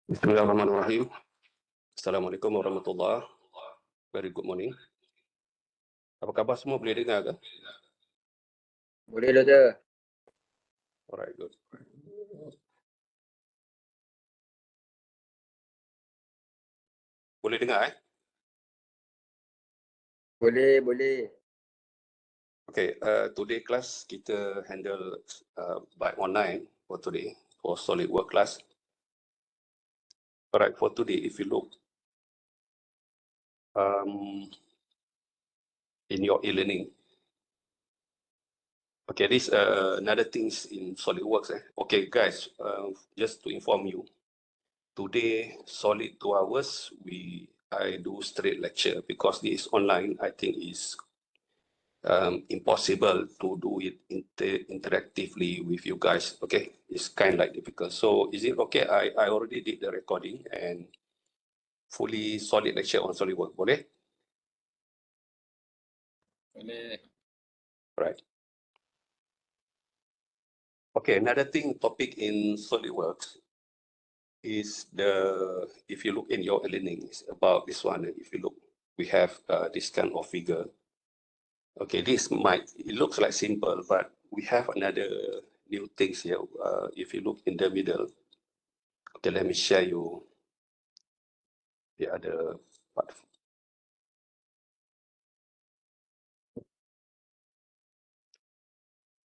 Bismillahirrahmanirrahim. Assalamualaikum warahmatullahi. Very good morning. Apa khabar semua? Boleh dengar ke? Boleh Doktor. Alright, good. Boleh dengar Boleh. Okay, today class kita handle by online for today for SolidWorks class. Alright, for today, if you look in your e-learning, okay, this another things in SolidWorks. Okay, guys, just to inform you, today solid 2 hours I do straight lecture because this online. I think is impossible to do it interactively with you guys. Okay, it's kind of like difficult. So is it okay? I already did the recording and fully solid lecture on SolidWorks. Boleh? Boleh. Right. Okay, another topic in SolidWorks is if you look in your learning, it's about this one. If you look, we have this kind of figure. Okay, it looks like simple, but we have another new things here. If you look in the middle, okay, let me share you the other part.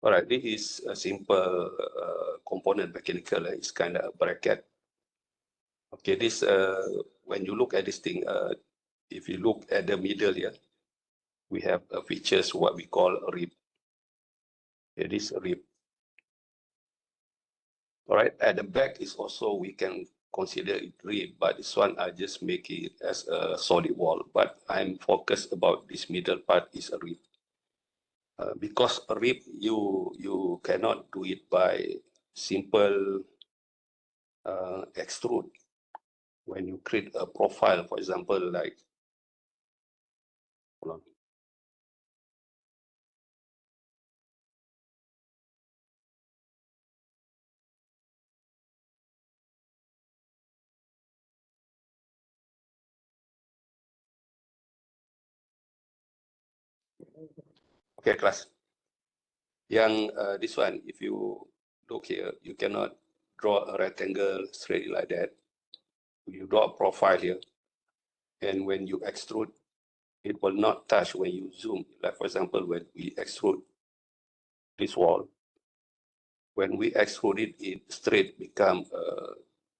All right, this is a simple component mechanical. It's kind of a bracket. Okay, this when you look at this thing, if you look at the middle here, we have features what we call a rib. It is a rib. All right, at the back is also we can consider it rib, but this one I just make it as a solid wall. But I'm focused about this middle part is a rib. Because a rib you cannot do it by simple extrude. When you create a profile, for example, like, hold on. Okay, class. Yang this one, if you look here, you cannot draw a rectangle straight like that. You draw a profile here, and when you extrude, it will not touch when you zoom. Like for example, when we extrude this wall, when we extrude it, it straight become a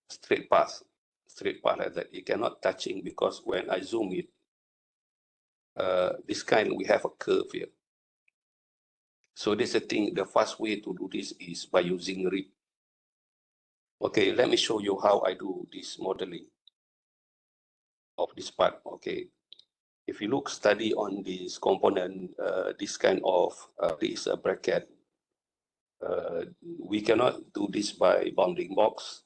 straight path like that. It cannot touching because when I zoom it, this kind we have a curve here. So this is the thing. The fast way to do this is by using rib. Okay, let me show you how I do this modeling of this part. Okay, if you look study on this component, this kind of this bracket, we cannot do this by bounding box.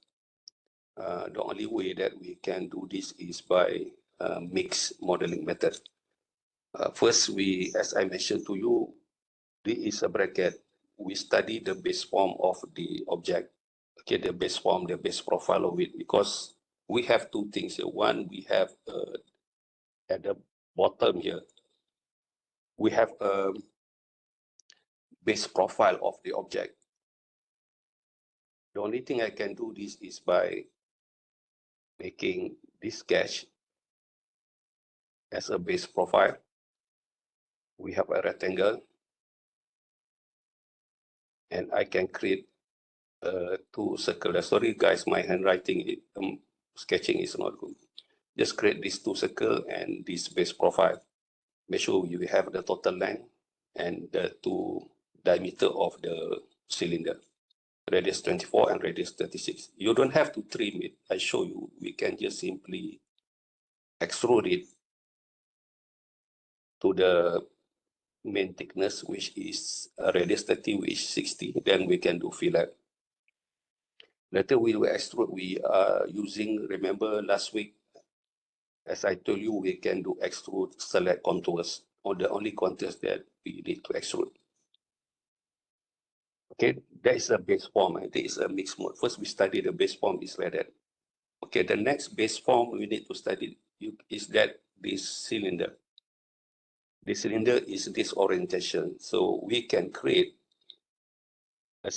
The only way that we can do this is by mixed modeling method. First, as I mentioned to you, this is a bracket. We study the base form of the object. Okay, the base form, the base profile of it, because we have two things here. One, we have at the bottom here, we have a base profile of the object. The only thing I can do this is by making this sketch as a base profile. We have a rectangle, and I can create two circles. Sorry guys, my handwriting, sketching is not good. Just create these two circles and this base profile. Make sure you have the total length and the two diameter of the cylinder, radius 24 and radius 36. You don't have to trim it. I show you, we can just simply extrude it to the main thickness, which is radius 30, which is 60. Then we can do fillet. Later we will extrude. We are using, remember last week, as I told you, we can do extrude, select contours, or the only contours that we need to extrude. Okay, that is a base form. That is a mixed mode. First, we study the base form is like that. Okay, the next base form we need to study is that this cylinder. This cylinder is this orientation. So we can create a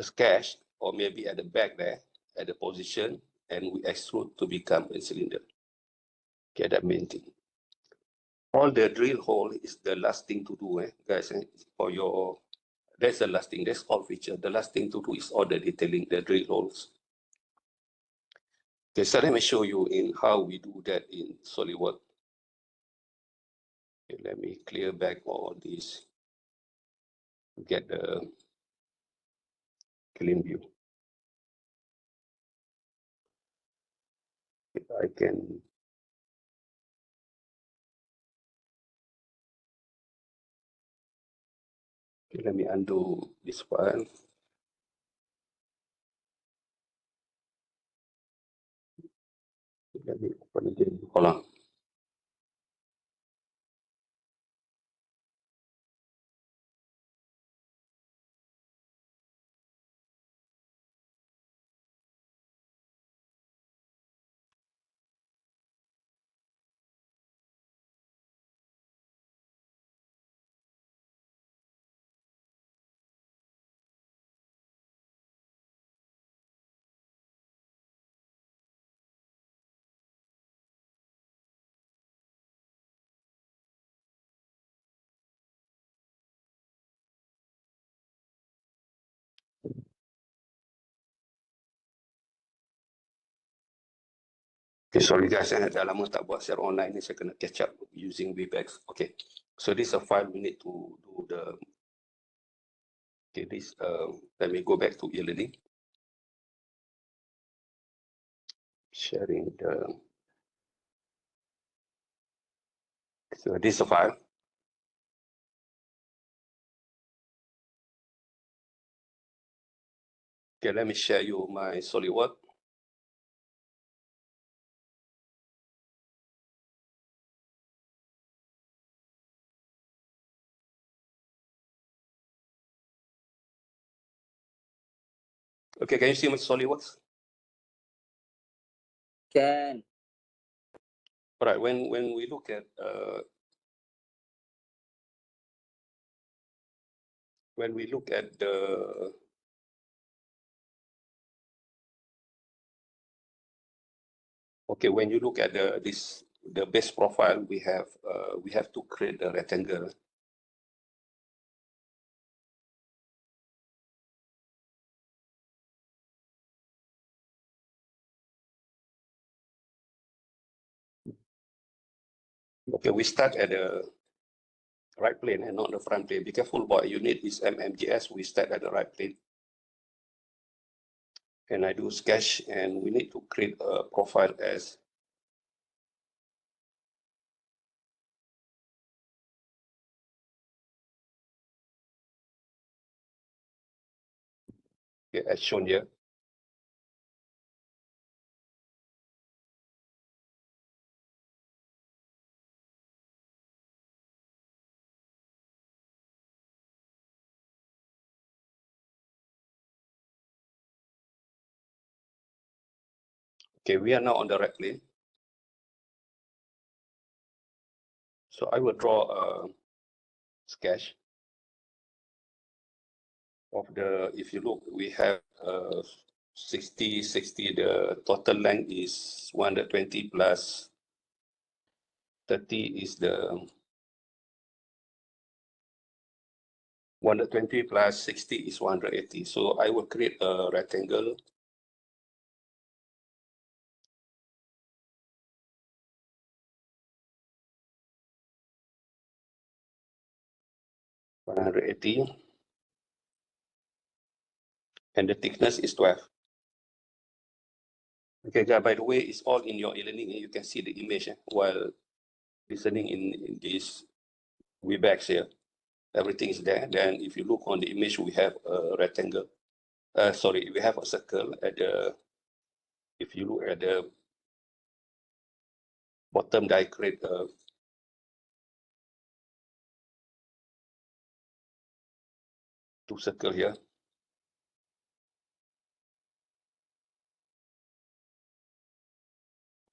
sketch or maybe at the back there, at the position, and we extrude to become a cylinder. Okay, that main thing. All the drill hole is the last thing to do, guys. For your, that's the last thing. That's all feature. The last thing to do is all the detailing, the drill holes. Okay, so let me show you in how we do that in SolidWorks. Okay, let me clear back all this. Get the clean view. If I can. Okay, let me undo this file. Let me open again. Hold on. Okay, sorry guys, saya dah lama tak buat share online ni, saya kena catch up using Webex. Okay, so this is a file we need to do the. Okay, this. Let me go back to e-learning. Sharing the. So this is a file. Okay, let me share you my SolidWorks. Okay, can you see my SolidWorks? Can. All right, when we look at the okay, when you look at the base profile, we have to create a rectangle. Okay, we start at the right plane and not the front plane. Be careful what you need is MMGS. We start at the right plane. And I do sketch, and we need to create a profile as okay, as shown here. Okay, we are now on the right plane. So I will draw a sketch of the, if you look, we have 60, the total length is 120 plus 30 is the 120 plus 60 is 180. So I will create a rectangle. (180) and the thickness is 12. Okay, guys, by the way, it's all in your e-learning. You can see the image while listening in this Webex here. Everything is there. Then if you look on the image, we have a rectangle. Sorry, we have a circle at the, if you look at the bottom diagram, two circle here.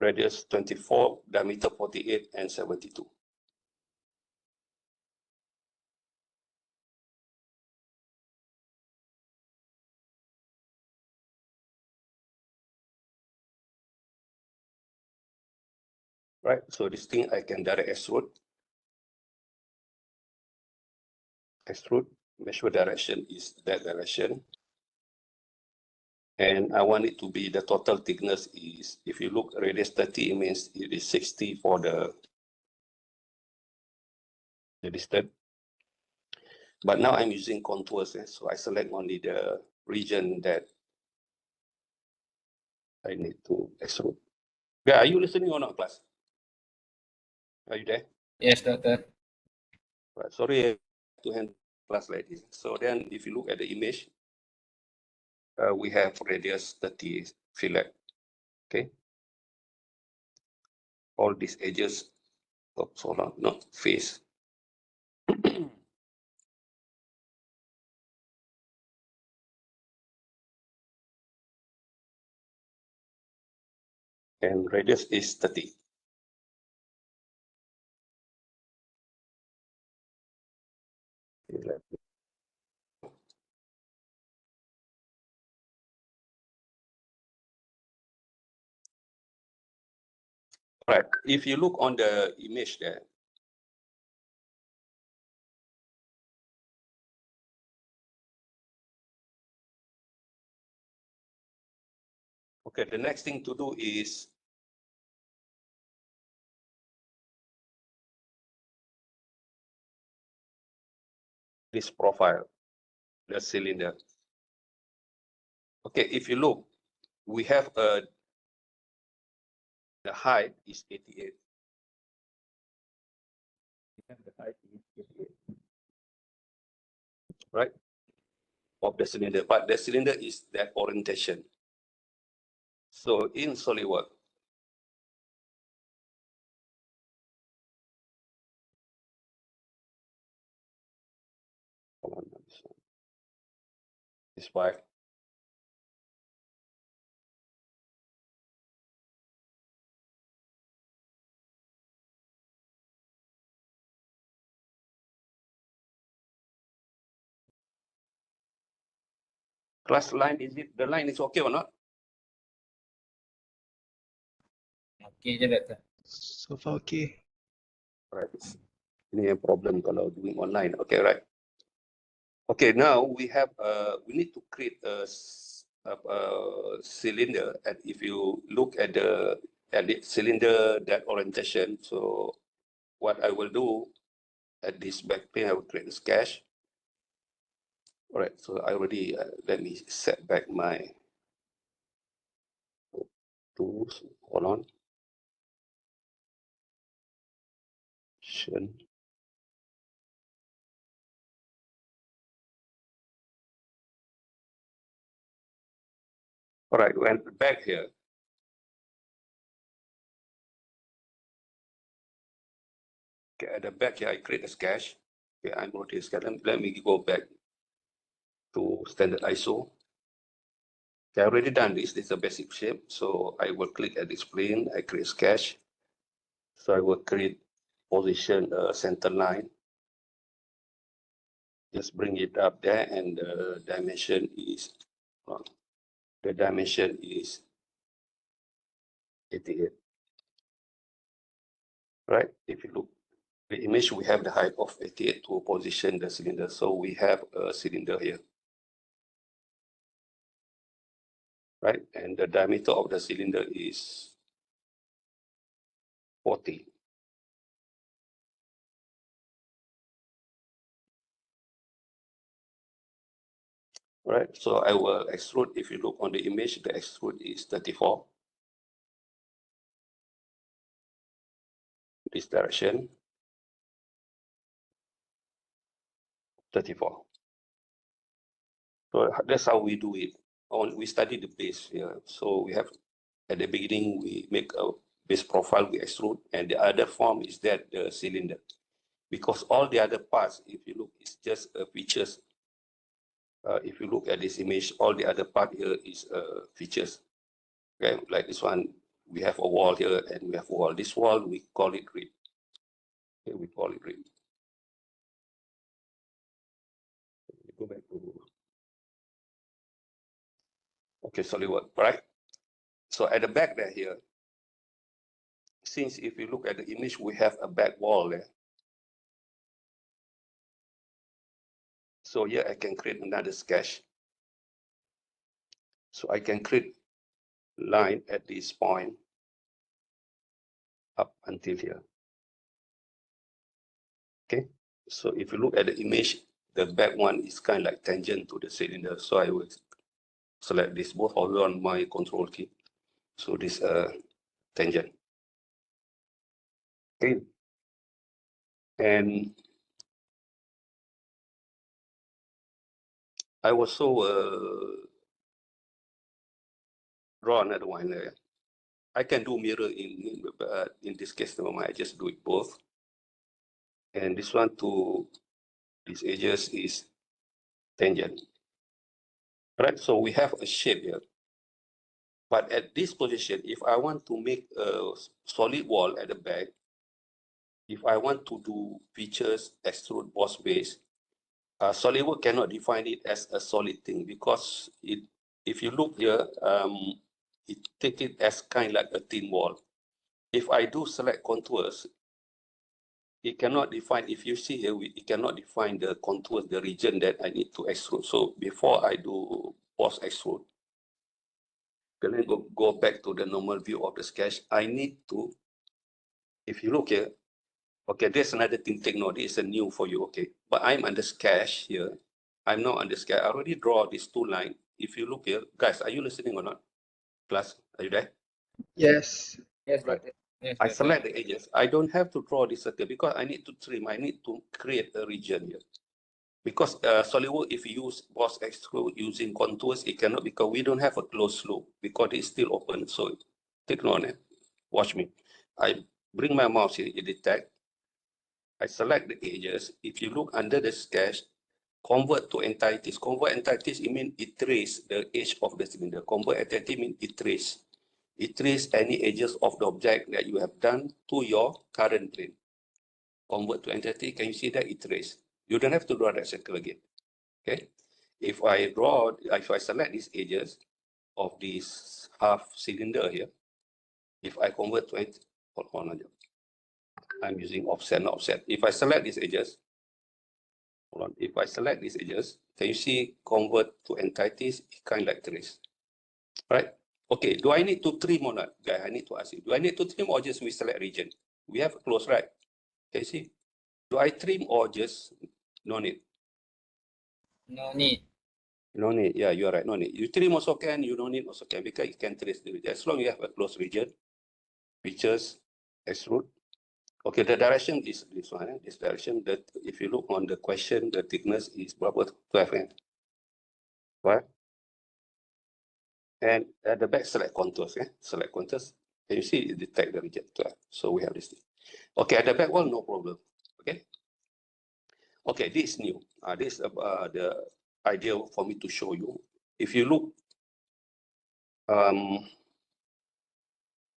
radius 24, diameter 48, and 72. Right, so this thing I can direct extrude, measure direction is that direction. And I want it to be the total thickness is, if you look radius 30, it means it is 60 for the distance. But now I'm using contours, so I select only the region that I need to extrude. Yeah, are you listening or not, class? Are you there? Yes, Doctor. Right, sorry to handle class like this. So then if you look at the image, we have radius 30 fillet, okay? All these edges, hold on, no, face. And radius is 30. Right, if you look on the image there, okay, the next thing to do is this profile, the cylinder. Okay, if you look, we have the height is 88. The height is 88, right? Of the cylinder, but the cylinder is that orientation. So in SolidWorks, this file. Class line, is it, the line is okay or not? Okay je, Doctor. So far okay. Right. Ini yang problem kalau doing online. Okay, right. Okay, now we have we need to create a cylinder, and if you look at the cylinder, that orientation, so what I will do at this backplane, I will create a sketch. All right, so I already let me set back my tools. Hold on. All right, went back here. Okay, at the back here, I create a sketch. Okay, I'm already sketch. Let me go back to standard ISO. Okay, I already done this. This is a basic shape. So I will click at this plane. I create sketch. So I will create position center line. Just bring it up there, and the dimension is 88. Right? If you look the image, we have the height of 88 to position the cylinder. So we have a cylinder here. Right? And the diameter of the cylinder is 40. Right? So I will extrude. If you look on the image, the extrude is 34. This direction, 34. So that's how we do it. We study the base here. So we have, at the beginning, we make a base profile, we extrude, and the other form is that the cylinder. Because all the other parts, if you look, it's just features. If you look at this image, all the other part here is features. Okay, like this one, we have a wall here and we have a wall. This wall, we call it grid. Okay, we call it grid. Go back to, okay, SolidWorks, right? So at the back there here, since if you look at the image, we have a back wall there. So here I can create another sketch. So I can create line at this point up until here. Okay, so if you look at the image, the back one is kind of like tangent to the cylinder. So I will select this both on my control key. So this tangent. Okay, and I also draw another one there. I can do mirror in this case, never mind, I just do it both. And this one to these edges is tangent. Right, so we have a shape here. But at this position, if I want to make a solid wall at the back, if I want to do features, extrude, boss base, SolidWorks cannot define it as a solid thing because if you look here, it take it as kind of like a thin wall. If I do select contours, it cannot define, if you see here, it cannot define the contours, the region that I need to extrude. So before I do boss extrude, then I go back to the normal view of the sketch. I need to, if you look here, okay, there's another thing, take note, this is new for you, okay. But I'm under sketch here. I'm not under sketch. I already draw these two lines. If you look here, guys, are you listening or not? Class, are you there? Yes. Yes, Right. doctor. Yes, I doctor. select the edges. I don't have to draw this circle because I need to trim. I need to create a region here. Because SolidWorks, if you use boss extrude using contours, it cannot, because we don't have a closed loop because it's still open. So take note, watch me. I bring my mouse here, it detect. I select the edges. If you look under the sketch, convert to entities. Convert entities, it means it trace the edge of the cylinder. Convert entity means it trace. It trace any edges of the object that you have done to your current plane. Convert to entity, can you see that it trace? You don't have to draw that circle again. Okay. If I select these edges of this half cylinder here, if I convert to it, hold on, I'm using offset, not offset. If I select these edges, hold on. If I select these edges, can you see convert to entities? It kind of like trace, right? Okay. Do I need to trim or not, guys? I need to ask you. Do I need to trim or just we select region? We have a close, right? Can you see? Do I trim or just no need? No need. No need. Yeah, you are right. No need. You trim also can. You don't need also can because you can trace the region as long as you have a close region. Features, extrude. Okay, the direction is this one. This direction. That if you look on the question, the thickness is berapa? 12. Right? And at the back, select contours. Select contours. Can you see it detect the region 12? So we have this thing. Okay, at the back wall, no problem. Okay. Okay, this is new. This is the idea for me to show you. If you look,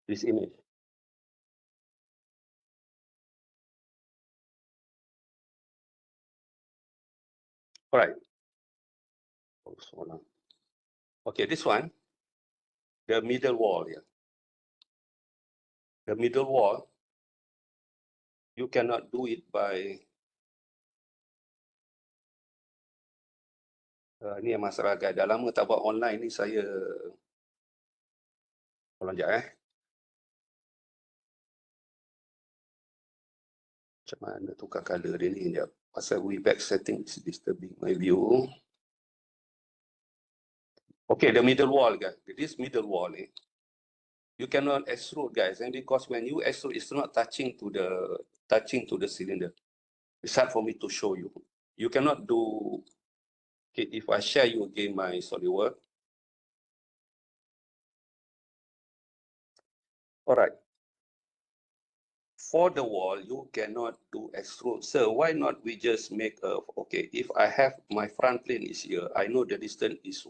this image. All right. Okay, this one, the middle wall here. The middle wall, you cannot do it by ni masalah agak dah lama tak buat online ni saya tolong sekejap macam mana tukar color dia ni sekejap pasal back setting is disturbing my view. Okay, the middle wall guys, this middle wall ni you cannot extrude guys, and because when you extrude it's not touching to the cylinder. It's hard for me to show you. You cannot do. Okay, if I share you again my SolidWorks. All right. For the wall, you cannot do extrude. So why not we just make a, okay, if I have my front plane is here, I know the distance is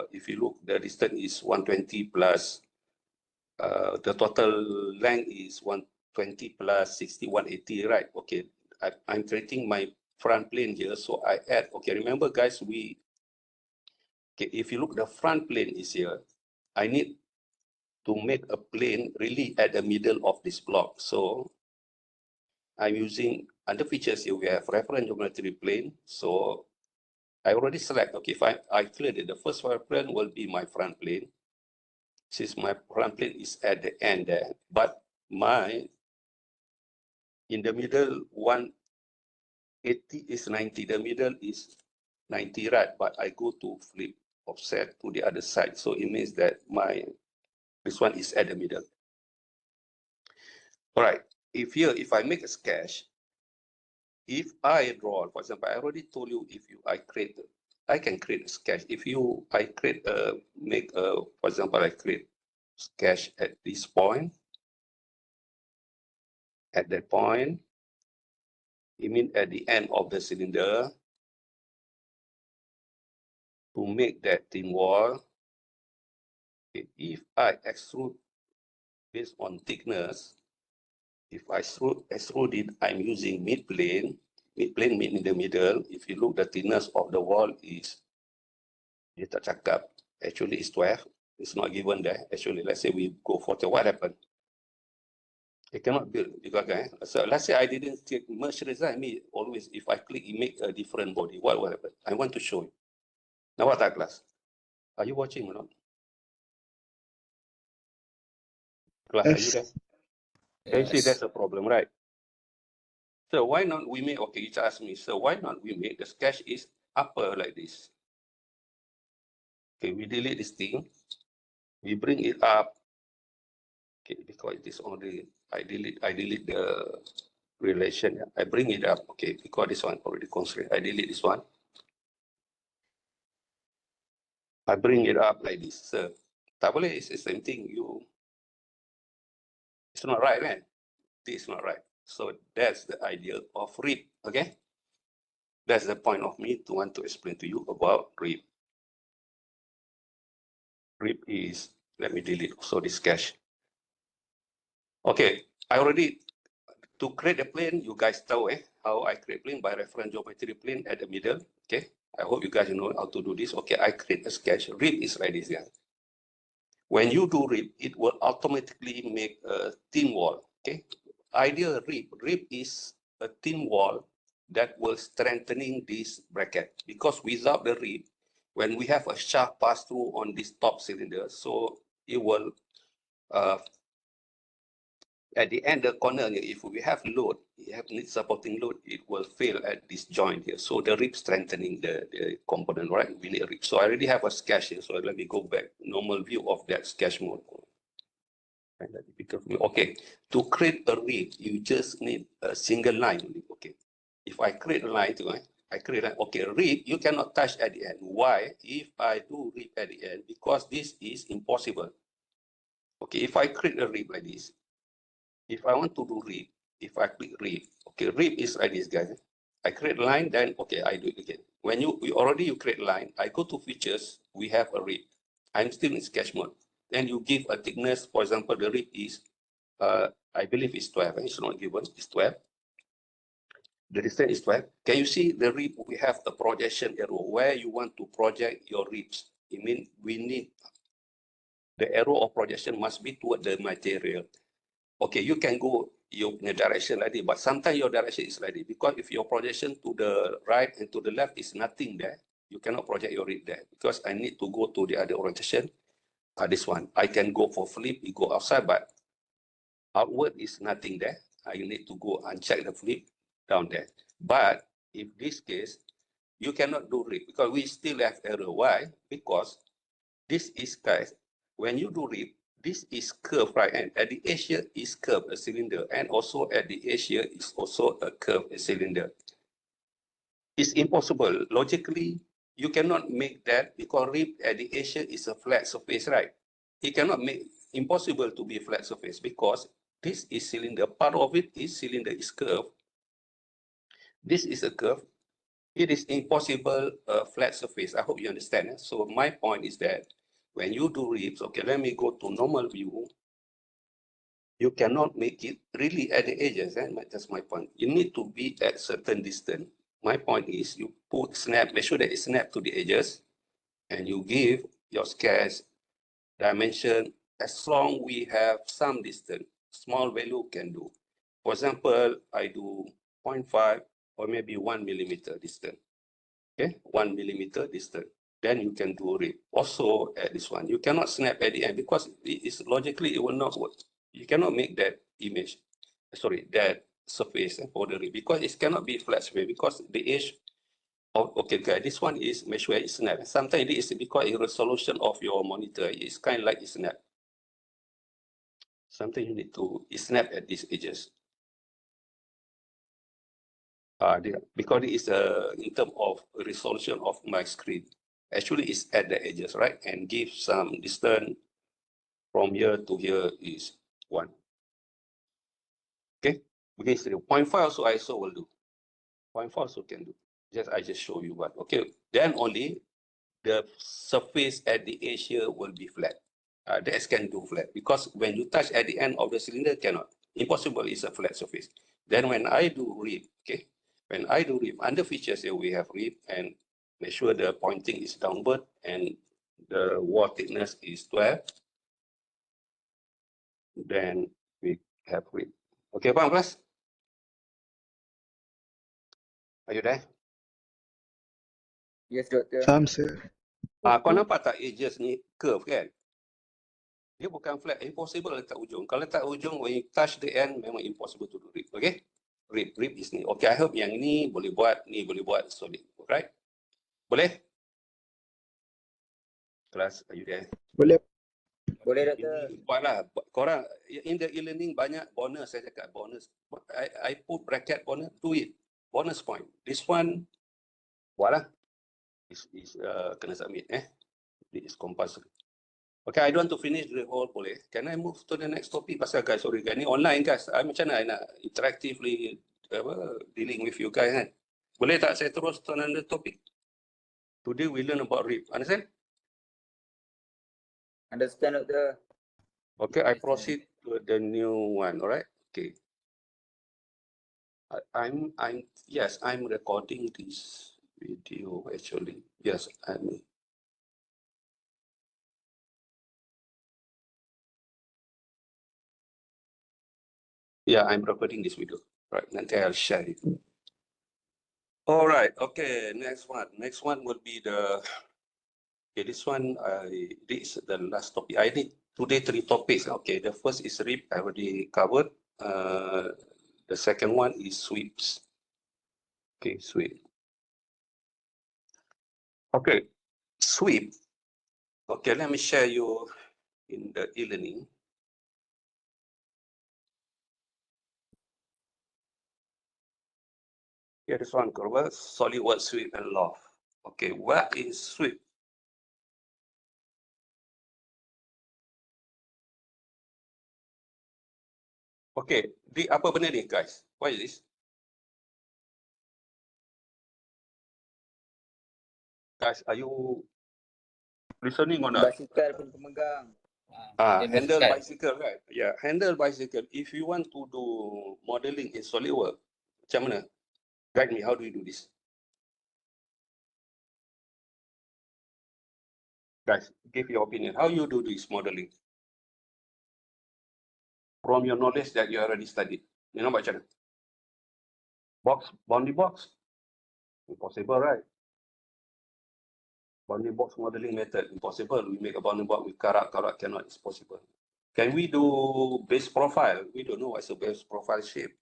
if you look, the distance is 120 plus the total length is 120 plus 60, 180, right? Okay, I'm creating my front plane here, so I add, okay, remember guys, okay, if you look, the front plane is here. I need to make a plane really at the middle of this block. So I'm using, under features here, we have reference geometry plane. So I already select, okay, if I cleared it, the first reference will be my front plane. Since my front plane is at the end there, but in the middle, 180 is 90, the middle is 90, right? But I go to flip offset to the other side. So it means that this one is at the middle. All right, if I make a sketch, if I draw, for example, I already told you, I can create a sketch. I create for example, I create sketch at this point, at that point, it means at the end of the cylinder, to make that thin wall. If I extrude based on thickness, if I extrude it, I'm using mid plane mean in the middle. If you look, the thickness of the wall is, dia tak cakap, actually it's 12. It's not given there. Actually, let's say we go 40, what happened? It cannot build because, okay, so let's say I didn't take merge design, always, if I click, it make a different body. What will happen? I want to show you. Now what class? Are you watching or not? Class, are you there? Can you see Yes. that's a problem, right? So why not we make, okay, you ask me, so why not we make the sketch is upper like this? Okay, we delete this thing, we bring it up, okay, because it is only, I delete the relation, I bring it up, okay, because this one already constrained, I delete this one, I bring it up like this. So, tak boleh, it's the same thing, it's not right, man. This is not right. So that's the idea of RIP, okay? That's the point of me to want to explain to you about RIP. RIP is, let me delete also this cache. Okay, I already, to create a plane, you guys know how I create plane by reference geometry plane at the middle, okay? I hope you guys know how to do this. Okay, I create a sketch. RIP is like this, yeah. When you do RIP, it will automatically make a thin wall, okay? Idea RIP is a thin wall that will strengthening this bracket, because without the RIP, when we have a shaft pass through on this top cylinder, so it will, at the end, the corner, if we have load, need supporting load, it will fail at this joint here. So the RIP strengthening the component, right? We need a RIP. So I already have a sketch here. So let me go back, normal view of that sketch mode. Okay, to create a RIP, you just need a single line. Okay, if I create a line, I create a line. Okay, RIP, you cannot touch at the end. Why? If I do RIP at the end, because this is impossible. Okay, if I create a RIP like this, if I want to do RIP, if I click RIP, okay, RIP is like this, guys. I create line, then okay, I do it again. When you create line, I go to features, we have a RIP. I'm still in sketch mode. Then you give a thickness, for example, the RIP is, I believe it's 12, it's not given, it's 12. The distance is 12. Can you see the RIP? We have a projection arrow where you want to project your RIPs. It means we need, the arrow of projection must be toward the material. Okay, you can go your direction like this, but sometimes your direction is like this, because if your projection to the right and to the left is nothing there, you cannot project your RIP there, because I need to go to the other orientation. This one, I can go for flip, you go outside, but outward is nothing there. I need to go and check the flip down there. But if this case, you cannot do RIP because we still have error. Why? Because this is, guys, when you do RIP, this is curved, right? And at the edge here is curved, a cylinder, and also at the edge here is also a curved a cylinder. It's impossible. Logically, you cannot make that because RIP at the edge here is a flat surface, right? It cannot make, impossible to be a flat surface because this is cylinder. Part of it is cylinder is curved. This is a curve. It is impossible flat surface. I hope you understand. So my point is that when you do RIPs, okay, let me go to normal view. you cannot make it really at the edges. That's my point. You need to be at certain distance. My point is you put snap, make sure that it's snap to the edges, and you give your sketch dimension as long we have some distance. Small value can do. For example, I do 0.5 or maybe 1 millimeter distance. Okay, 1 millimeter distance. Then you can do it. Also at this one, you cannot snap at the end because it is logically it will not work. You cannot make that image, sorry, that surface for the rib because it cannot be flat surface because the edge of, okay, guys, this one is make sure it's snap. Sometimes it is because the resolution of your monitor is kind of like it's snap. Something you need to snap at these edges. Because it is in terms of resolution of my screen. Actually, it's at the edges, right? And give some distance from here to here is 1. Okay, because 0.5 also ISO will do. 0.5 also can do. I just show you one. Okay, then only the surface at the edge here will be flat. That can do flat because when you touch at the end of the cylinder, cannot. Impossible is a flat surface. Then when I do rib, okay, when I do rib, under features here we have rib and make sure the pointing is downward and the wall thickness is 12. Then we have rib. Okay, faham class? Are you there? Yes, doktor. Faham, sir. Kau nampak tak edges ni curve kan? Dia bukan flat, impossible letak ujung. Kalau letak ujung, when you touch the end, memang impossible to do rib. Okay? Rib is ni. Okay, I hope yang ni boleh buat, ni boleh buat solid. Right? Boleh? Kelas, are you there? Boleh. Boleh, doktor. Buatlah. Korang, in the e-learning banyak bonus, saya cakap bonus. I put bracket bonus, do it. Bonus point. This one, buatlah. Is kena submit. This is compulsory. Okay, I don't want to finish the whole boleh. Can I move to the next topic? Pasal guys, sorry guys, ni online guys. Macam mana nak interactively dealing with you guys kan? Boleh tak saya terus to another topic? Today we learn about rib. Understand? Understand, doktor. Okay, I proceed to the new one. Alright. Okay. I'm recording this video actually. Yes, I'm. Yeah, I'm recording this video. Right, nanti I'll share it. All right. Okay. Next one. Next one will be the. Okay, this one. This is the last topic. I need today 3 topics. Okay, the first is rib. I already covered. The second one is sweeps. Okay, sweep. Okay, sweep. Okay, let me share you in the e-learning. Here is one cover, SolidWorks sweep and loft. Okay, what is sweep? Okay, di apa benda ni guys? What is this? Guys, are you listening or not? Basikal pun pemegang. Handle bicycle, right? Yeah, handle bicycle. If you want to do modeling in SolidWorks, macam mana? Guide me, how do you do this? Guys, give your opinion. How you do this modeling? From your knowledge that you already studied. You know macam mana? Boundary box? Impossible, right? Boundary box modeling method, impossible. We make a boundary box with karat cannot, it's possible. Can we do base profile? We don't know what's a base profile shape.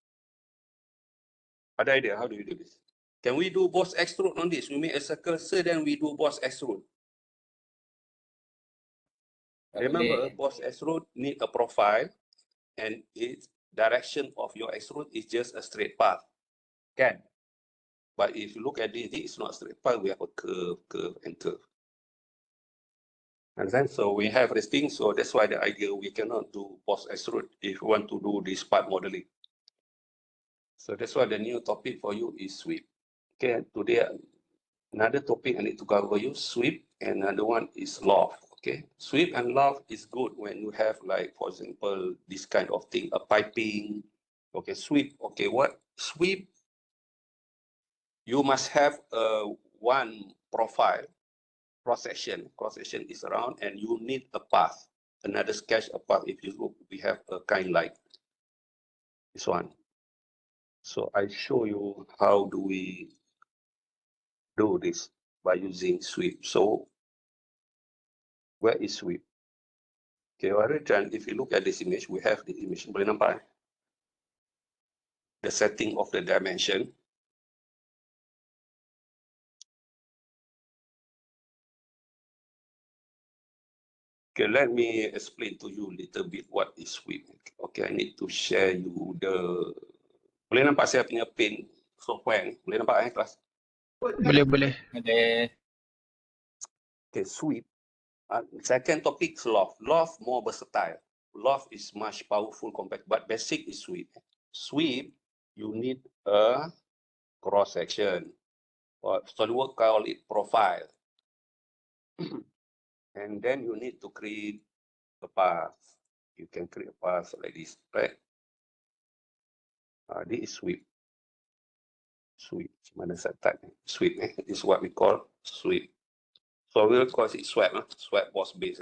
Ada idea, how do we do this? Can we do boss extrude on this? We make a circle, so then we do boss extrude. Remember, boss extrude need a profile and its direction of your extrude is just a straight path. Can. But if you look at this, it's not a straight path, we have a curve, and curve. Understand? So we have resting, so that's why the idea we cannot do boss extrude if you want to do this part modeling. So that's why the new topic for you is sweep. Okay, today another topic I need to cover you, sweep, and another one is loft. Okay, sweep and loft is good when you have, like, for example, this kind of thing, a piping. Okay, sweep. Okay, what sweep? You must have one profile, cross section. Cross section is around, and you need a path, another sketch a path. If you look, we have a kind like this one. So I show you how do we do this by using sweep. So where is sweep? Okay, if you look at this image, we have the image. Boleh nampak? The setting of the dimension. Okay, let me explain to you a little bit what is sweep. Okay, I need to share you the. Boleh nampak saya punya paint software ni? Boleh nampak kelas? Boleh, boleh. Boleh. Okay, sweep. Second topic is loft. Loft more versatile. Loft is much powerful compared, but basic is sweep. Sweep, you need a cross section, or SolidWorks call it profile. And then you need to create a path. You can create a path like this, right? This is sweep. Sweep. Mana saya type? Sweep. This is what we call sweep. So we'll call it sweep. Sweep boss base.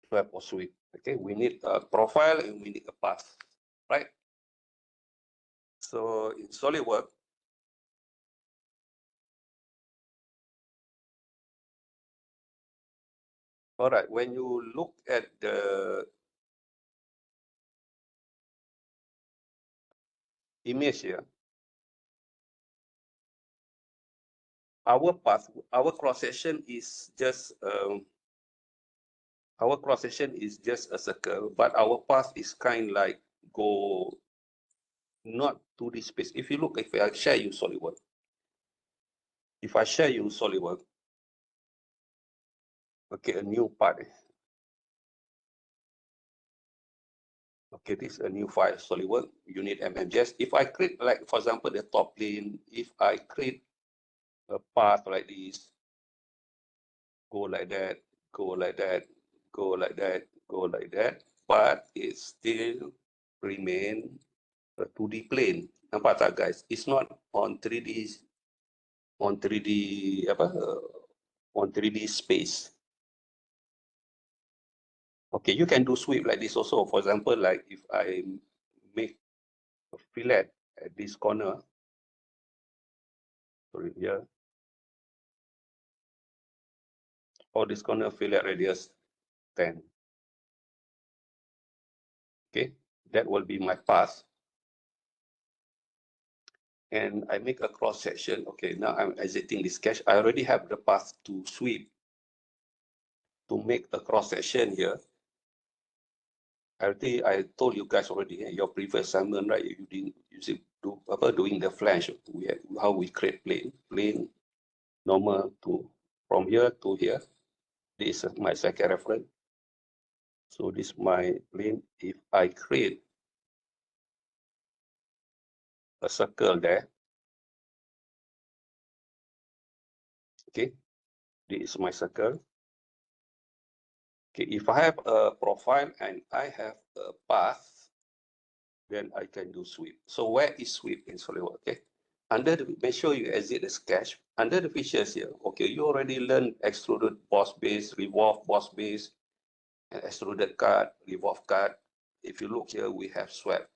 Sweep or sweep. Okay, we need a profile and we need a path, right? So in SolidWorks, all right, when you look at the image here, our path, our cross section is just a circle, but our path is kind like go not to this space. If you look, if I share you SolidWorks, okay, a new part. Okay, this is a new file, SolidWorks, you need MMJS. If I create, like, for example, the top plane, if I create a path like this, go like that, go like that, go like that, go like that, but it still remain a 2D plane. Nampak tak, guys? It's not on 3D, on 3D on 3D space. Okay, you can do sweep like this also. For example, like if I make a fillet at this corner, sorry, here, or this corner fillet radius 10. Okay, that will be my path. And I make a cross section. Okay, now I'm exiting this sketch. I already have the path to sweep to make a cross section here. I told you guys already in your previous assignment, right? You didn't doing the flash. We have how we create plane normal to from here to here. This is my second reference. So this is my plane. If I create a circle there, okay, this is my circle. Okay, if I have a profile and I have a path, then I can do sweep. So where is sweep in SolidWorks? Okay, make sure you exit the sketch. Under the features here, okay, you already learned extruded boss base, revolve boss base, and extruded cut, revolve cut. If you look here, we have swept.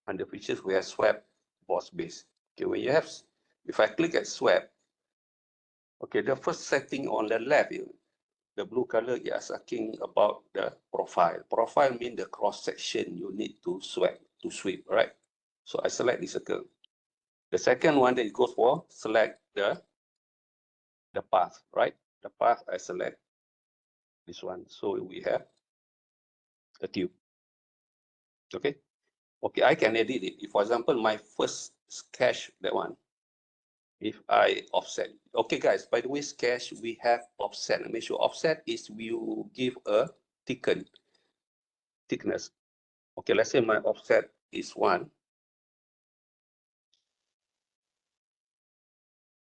Under features, we have swept boss base. Okay, when you have, if I click at swept, okay, the first setting on the left here, the blue color is asking about the profile. Profile means the cross section you need to sweep, right? So I select this circle. The second one that it goes for, select the path, right? The path I select this one. So we have a tube. Okay. Okay, I can edit it. If, for example, my first sketch, that one, if I offset. Okay, guys, by the way, sketch, we have offset. Make sure offset is we will give a thickness. Okay, let's say my offset is 1.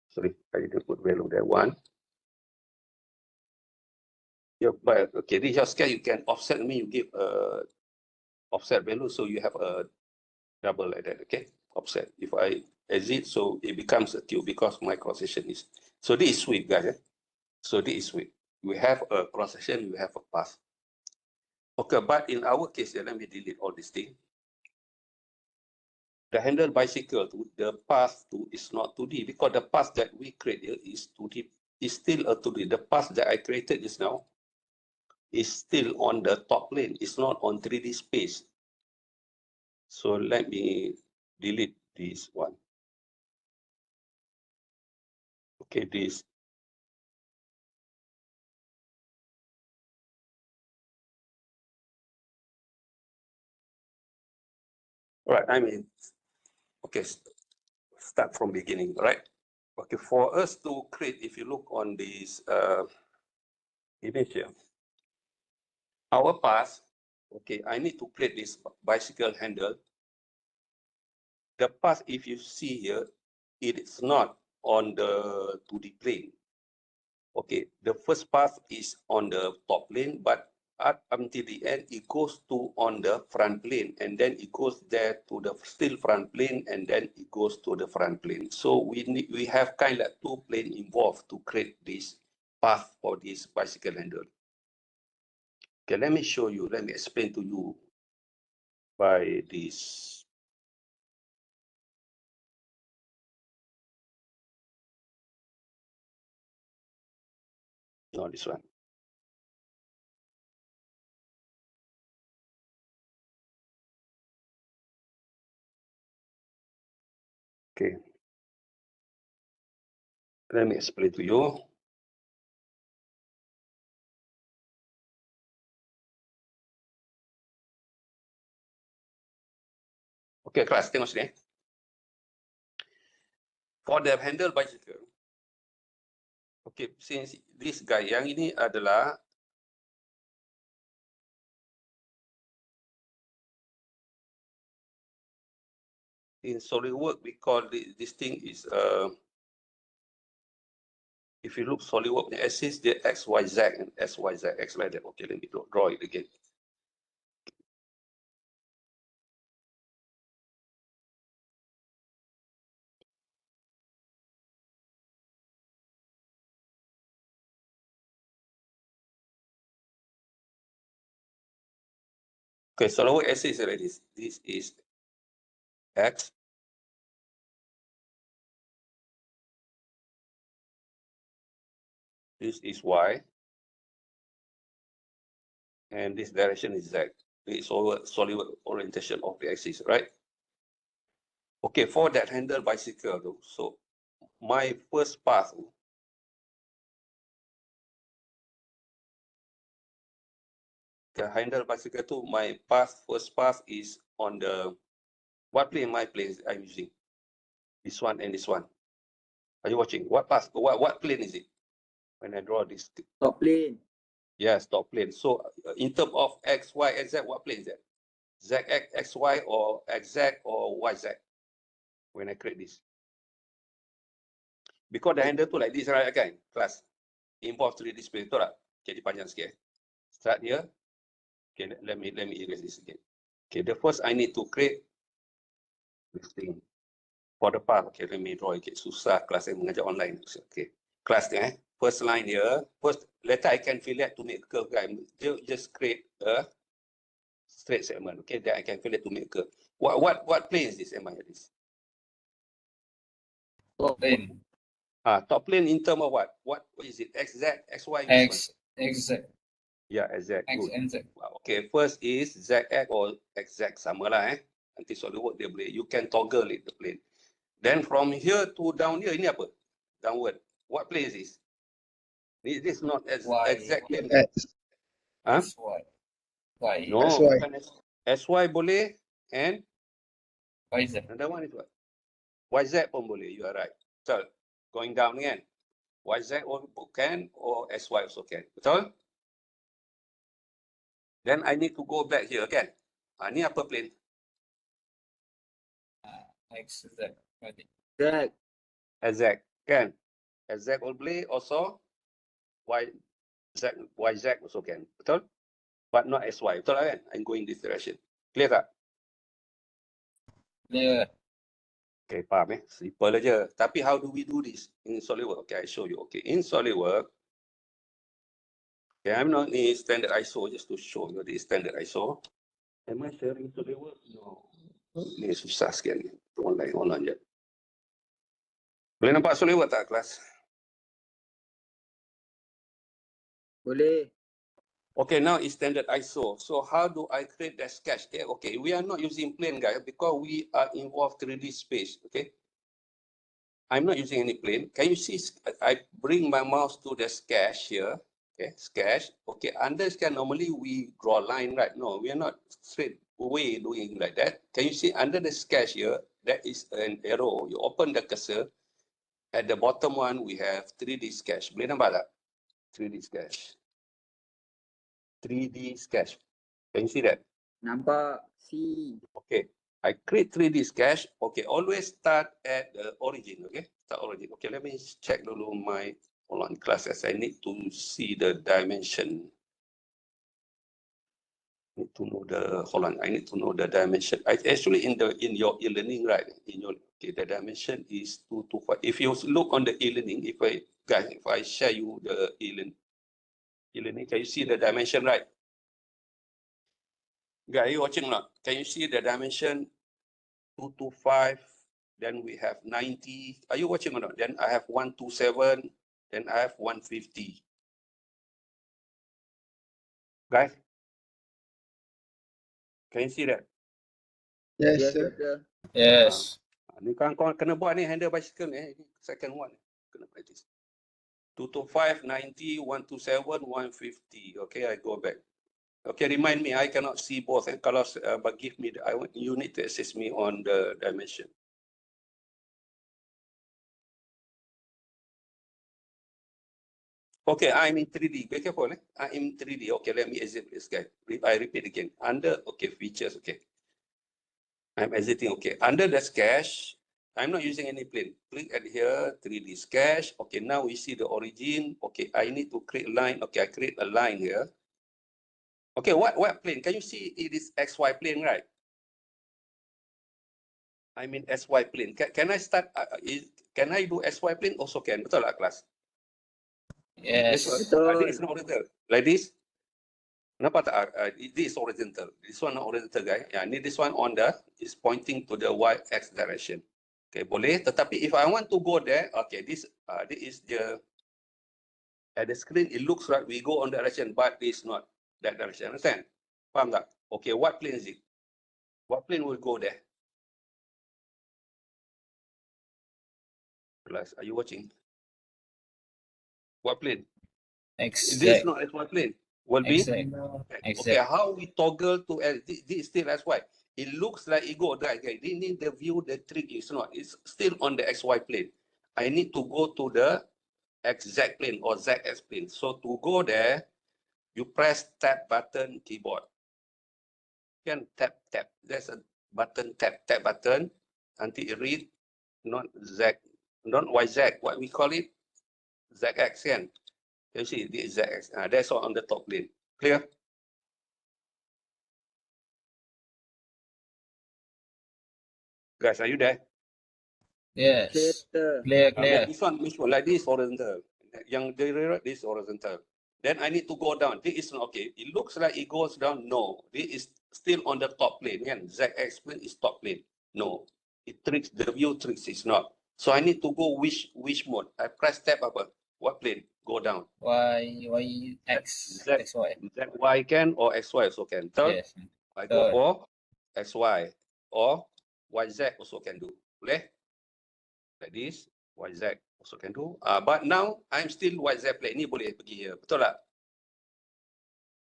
Sorry, I didn't put value there, 1. Yeah, but okay, this just can you can offset me, you give offset value, so you have a double like that, okay? Offset. If I exit, so it becomes a Q because my cross section is. So this is sweep, guys. Eh? So this is sweep. We have a cross section, we have a path. Okay, but in our case, let me delete all this thing. The handle bicycle, the path to is not 2D because the path that we created is 2D, is still a 2D. The path that I created just now is still on the top plane. It's not on 3D space. So let me delete this one. Okay, this. All right, I mean, okay, start from beginning, right? Okay, for us to create, if you look on this image here, our path, okay, I need to create this bicycle handle. The path, if you see here, it is not on the 2D plane. Okay, the first path is on the top plane, but until the end, it goes to on the front plane, and then it goes there to the still front plane, and then it goes to the front plane. So we have kind of 2 planes involved to create this path for this bicycle handle. Okay, let me show you. Let me explain to you by this. No, this one. Okay. Let me explain to you. Okay, kelas, tengok sini. For the handle bicycle, okay, since this guy, yang ini adalah in SolidWorks, we call this thing is, if you look SolidWorks, the axis, the X, Y, Z, and S, Y, Z, X like that. Okay, let me draw it again. Okay, SolidWorks axis is like this. This is X. This is Y. And this direction is Z. This is SolidWorks orientation of the axis, right? Okay, for that handle bicycle, though, so my first path, the handle bicycle to my path, first path is on the, what plane my plane I'm using? This one and this one. Are you watching? What path? What plane is it? When I draw this. Top plane. Yes, top plane. So in terms of X, Y, and Z, what plane is that? ZX, XY, or XZ, or YZ? When I create this. Because the handle tu like this, right, kan? Class. Involve 3D display. Betul tak? Jadi panjang sikit. Start here. Okay, let me erase this again. Okay, the first I need to create this thing for the path. Okay, let me draw it. Susah kelas saya mengajar online. Okay, kelas ni first line here. First, later I can fill that to make curve, guys. Just create a straight segment. Okay, then I can fill it to make curve. What plane is this? Am I this? Top plane. Top plane in terms of what? What is it? XZ, XY, X, XZ. Yeah, XZ. X Good. and Z. Okay, first is ZX or XZ, sama lah Nanti SolidWorks dia boleh. You can toggle it, the plane. Then from here to down here, ini apa? Downward. What plane is this? This is not Y. exact plane. X, Huh? Y. Y. No, SY. bukan SY boleh, and YZ. another one is what? YZ pun boleh, you are right. So, going down again. YZ can, or SY also can. Betul? Then I need to go back here again. Ni apa plane? Exact. Got it. Z. Exact, kan? Exact boleh, also Y, YZ also can. Betul? But not SY. Betul lah kan? I'm going this direction. Clear tak? Clear. Okay, faham simple aja. Tapi how do we do this in SolidWorks? Okay, I show you. Okay, in SolidWorks, okay, I'm not in standard ISO just to show you the standard ISO. Am I sharing SolidWorks? No. Ni susah sikit ni. Online je. Boleh nampak SolidWorks tak kelas? Boleh. Okay, now it's standard ISO. So how do I create that sketch? Okay, we are not using plane, guys, because we are involved 3D space. Okay, I'm not using any plane. Can you see? I bring my mouse to the sketch here. Okay, sketch. Okay, under sketch normally we draw a line, right? No, we are not straight away doing like that. Can you see under the sketch here? That is an arrow. You open the cursor. At the bottom one, we have 3D sketch. Boleh nampak tak? 3D sketch. 3D sketch. Can you see that? Nampak. C. Okay. I create 3D sketch. Okay. Always start at the origin. Okay. Start origin. Okay. Let me check dulu my online classes. I need to see the dimension. Need to know the hold on. I need to know the dimension. I actually in your e-learning, right? In your the dimension is 2 to 5. If you look on the e-learning, if I share you the e-learning, can you see the dimension, right? Guys, are you watching or not? Can you see the dimension 2 to 5? Then we have 90. Are you watching or not? Then I have 127. Then I have 150. Guys, can you see that? Yes, sir. Yes. Ni kan kau kena buat ni handle bicycle ni. Second one. Kena practice. 2 to 5, 90, 127, 150. Okay, I go back. Okay, remind me, I cannot see both. And kalau but give me, you need to assist me on the dimension. Okay, I'm in 3D. Be careful. I'm in 3D. Okay, let me exit this guy. I repeat again. Under, okay, features, okay. I'm exiting, okay. Under the sketch, I'm not using any plane. Click at here, 3D sketch. Okay, now we see the origin. Okay, I need to create a line. Okay, I create a line here. Okay, what plane? Can you see it is XY plane, right? I mean SY plane. Can I start, can I do SY plane? Also can. Betul tak, class? Yes. Betul. This is not horizontal. Like this. Nampak tak? This is horizontal. This one not horizontal, guys. Yeah, this one on the is pointing to the y-x direction. Okay, boleh. Tetapi if I want to go there, okay, this is the at the screen. It looks like we go on direction, but it's not that direction. Understand? Faham tak? Okay, what plane is it? What plane will go there? Class, are you watching? What plane? This is Exact. not SY plane. Will be. Exact. Okay, Exact. how we toggle to this is still SY. It looks like it go right. Okay, they need the view, the trick is not. It's still on the XY plane. I need to go to the XZ plane or ZX plane. So to go there, you press tab button keyboard. You can tap. There's a button, tap button until it read not Z, not YZ, what we call it? ZX can. You see, this is ZX. That's all on the top plane. Clear? Guys, are you there? Yes. Clear. Clear. Clear. This one like this horizontal. Yang this horizontal. Then I need to go down. This is not okay. It looks like it goes down. No, this is still on the top plane. Kan? ZX plane is top plane. No, it tricks the view tricks. It's not. So I need to go which mode? I press tab apa? What plane? Go down. Y, X, Z, X, Y. ZY can or XY also can. Third, Yes. I go for XY or YZ also can do. Boleh? Like this, YZ also can do. But now I'm still YZ plane. Ni boleh pergi here. Betul tak?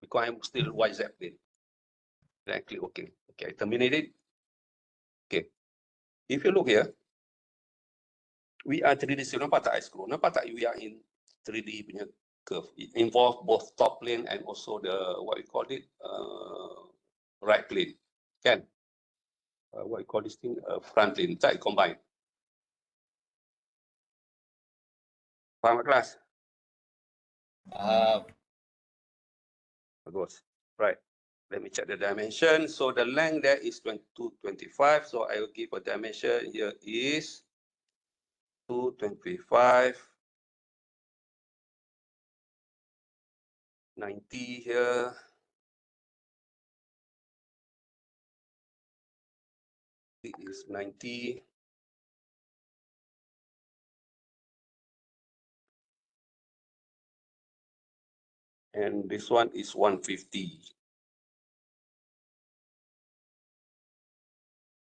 Because I'm still YZ plane. Then I click OK. Okay, I terminate it. Okay. If you look here, we are 3D. Nampak tak I scroll? Nampak tak we are in 3D punya curve. It involves both top plane and also the what we call it right plane. Can. What you call this thing? Front plane. Side combine. Faham kelas? Bagus. Right. Let me check the dimension. So the length there is 225. So I will give a dimension here is 225. 90 here. It is 90. And this one is 150.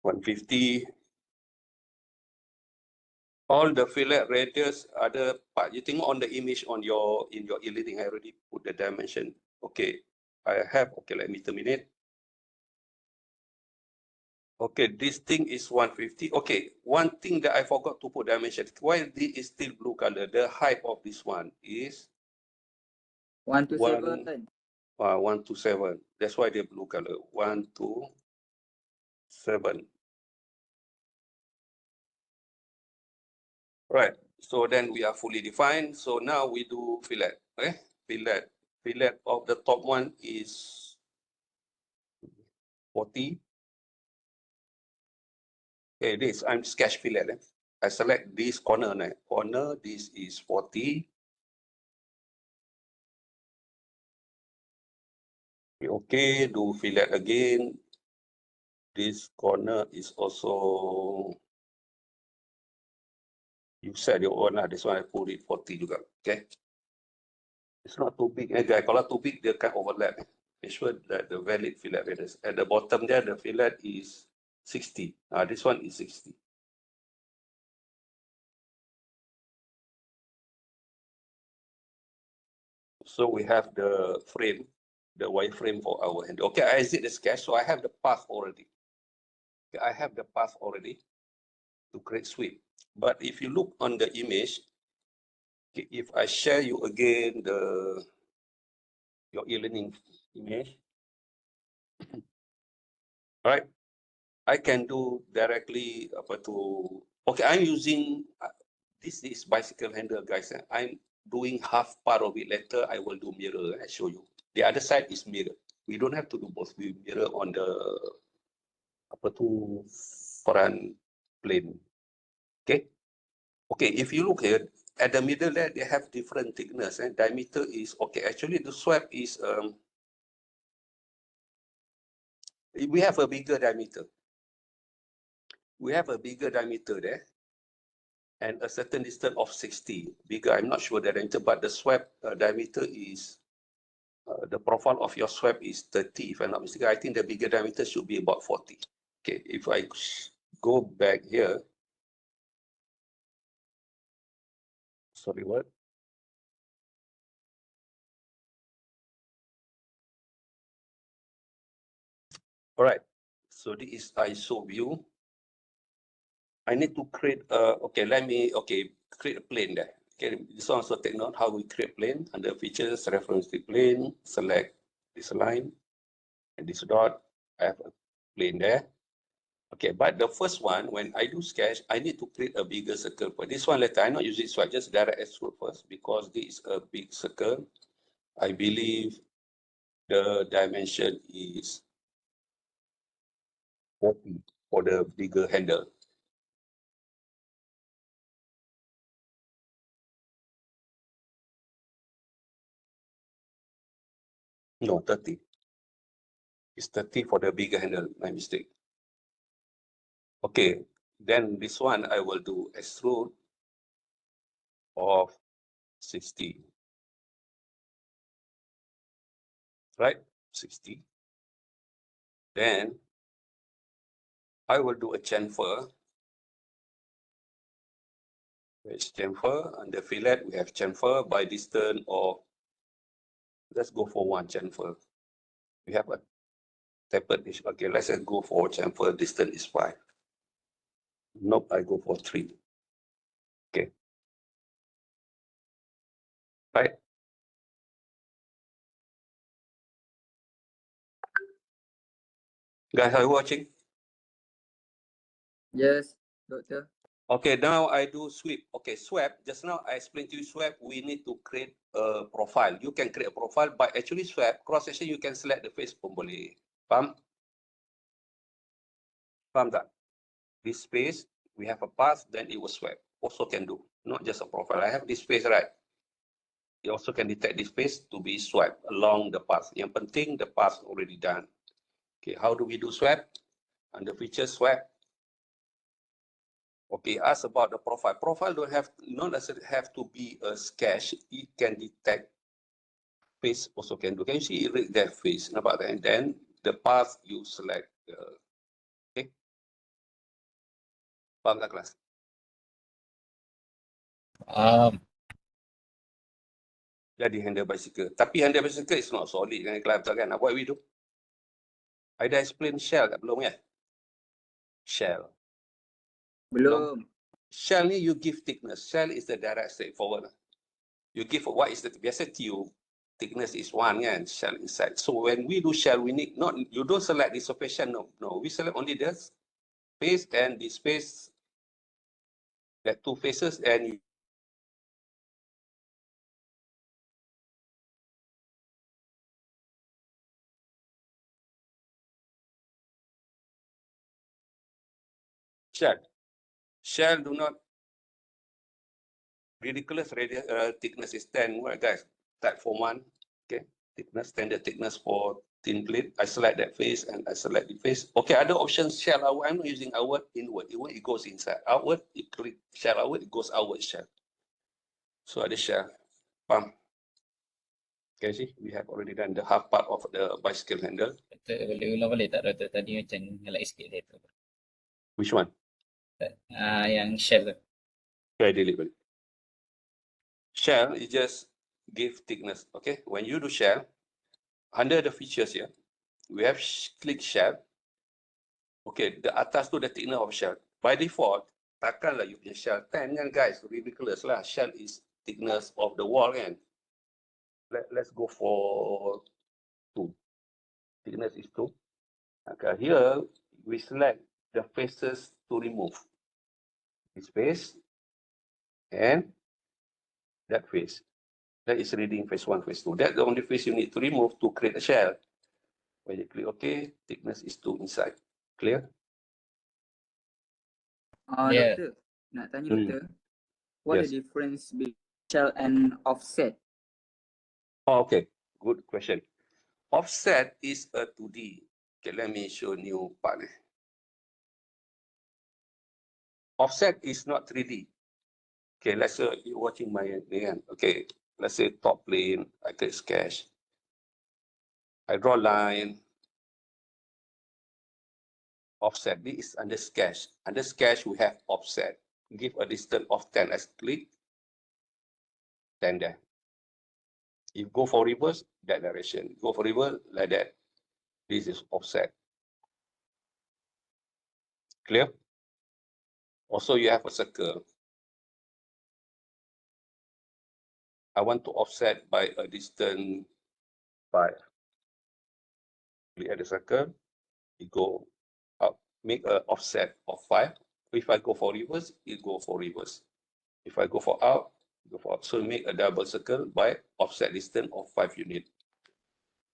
150. All the fillet radius, other part. You think on the image on in your e-learning, I already put the dimension. Okay, I have. Okay, let me terminate. Okay, this thing is 150. Okay, one thing that I forgot to put dimension. Why this is still blue color? The height of this one is 127. 127. That's why they're blue color. 127. Right. So then we are fully defined. So now we do fillet. Okay, fillet. Fillet of the top one is 40. Okay, this I'm sketch fillet. I select this corner. Corner, this is 40. Okay, do fillet again. This corner is also, you set your own. This one I put it 40 juga. Okay. It's not too big. Guys, kalau too big, they can overlap. Make sure that the valid fillet radius. At the bottom there, the fillet is 60. This one is 60. So we have the frame, the wireframe for our hand. Okay, I exit the sketch, so I have the path already. Okay, I have the path already to create sweep. But if you look on the image, okay, if I share you again your e-learning image, right? I can do directly okay, I'm using, this is bicycle handle, guys. I'm doing half part of it. Later, I will do mirror. I show you. The other side is mirror. We don't have to do both. We mirror on the front plane. Okay. Okay. If you look here at the middle there, they have different thickness. And diameter is okay. Actually, the swab is we have a bigger diameter. We have a bigger diameter there. And a certain distance of 60. Bigger, I'm not sure the diameter, but the swab diameter is, the profile of your swab is 30, if I'm not mistaken. I think the bigger diameter should be about 40. Okay, if I go back here, sorry, what? All right, so this is ISO view. I need to create okay, create a plane there. Okay, this one also take note how we create plane. Under features, reference the plane, select this line and this dot. I have a plane there. Okay, but the first one, when I do sketch, I need to create a bigger circle. For this one later, I'm not using so I just direct extrude first because this is a big circle. I believe the dimension is 40 for the bigger handle. No, 30. It's 30 for the bigger handle, my mistake. Okay, then this one I will do extrude of 60. Right? 60. Then I will do a chamfer. There's chamfer. Under fillet, we have chamfer by distance of, let's go for one chamfer. We have a tapered edge. Okay, let's go for chamfer. Distance is 5. Nope, I go for 3. Okay. Right. Guys, are you watching? Yes, doctor. Okay, now I do sweep. Okay, swap. Just now I explained to you swap. We need to create a profile. You can create a profile by actually swap. Cross section, you can select the face pun boleh. Faham? Faham tak? This space, we have a path, then it will swap. Also can do. Not just a profile. I have this space, right? You also can detect this space to be swiped along the path. Yang penting, the path already done. Okay, how do we do swap? Under feature swap. Okay, ask about the profile. Profile don't have, not necessarily have to be a sketch. It can detect face, also can do. Can you see it that face? Nampak tak? And then the path you select. Okay, faham tak kelas? Jadi handle bicycle. Tapi handle bicycle is not solid kan kelas, betul kan? What we do? I dah explain shell tak? Belum ya? Shell. Belum. Shell ni you give thickness. Shell is the direct straightforward. You give what is the biasa tube. Thickness is 1 kan, shell inside. So when we do shell, we need not, you don't select the surface shell, no. We select only the face and the space, that two faces, and you shell. Shell do not, ridiculous thickness is 10, right guys? Type form 1, okay? Thickness, standard thickness for thin plate. I select that face and I select the face. Okay, other options, shell outward. I'm not using outward, inward. Inward, it goes inside. Outward, it click shell outward, it goes outward shell. So ada shell. Pump. Okay, see, we have already done the half part of the bicycle handle. Doktor, boleh ulang balik tak doktor? Tadi macam ngelak sikit dia tu. Which one? Yang shell tu. Okay, delete balik. Shell is just give thickness. Okay, when you do shell, under the features here, we have click shell. Okay, the atas tu the thickness of shell. By default, takkanlah you punya shell 10 kan guys, ridiculous lah. Shell is thickness of the wall kan. Let's go for 2. Thickness is 2. Okay, here we select the faces to remove. This face and that face. That is reading phase 1, phase 2. That's the only face you need to remove to create a shell. When you click OK, thickness is 2 inside. Clear? Yeah. Doctor, nak tanya doctor, what Yes. the difference between shell and offset? Oh, okay, good question. Offset is a 2D. Okay, let me show you part. Offset is not 3D. Okay, let's say you're watching my hand. Okay, let's say top plane, I create sketch. I draw line. Offset, this is under sketch. Under sketch, we have offset. Give a distance of 10 as click. 10 there. If go for reverse, that direction. Go for reverse, like that. This is offset. Clear? Also, you have a circle. I want to offset by a distance 5. Click at the circle, you go up, make an offset of 5. If I go for reverse, it go for reverse. If I go for out, go for out. So make a double circle by offset distance of 5 units.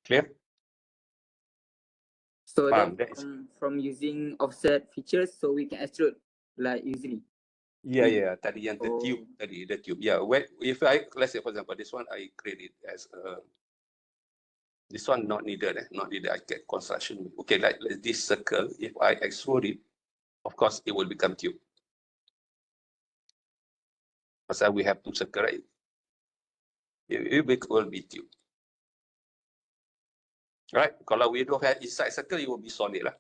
Clear? So Faham, that that is from using offset features, so we can extrude like easily. yeah. Tadi yang the Oh. tube, tadi the tube. Yeah, when if I, let's say for example, this one I create it as a, this one not needed, not needed. I get construction. Okay, like this circle. If I extrude it, of course it will become tube. Pasal we have to circle, right? It will be tube. Right? Kalau we don't have inside circle, it will be solid lah.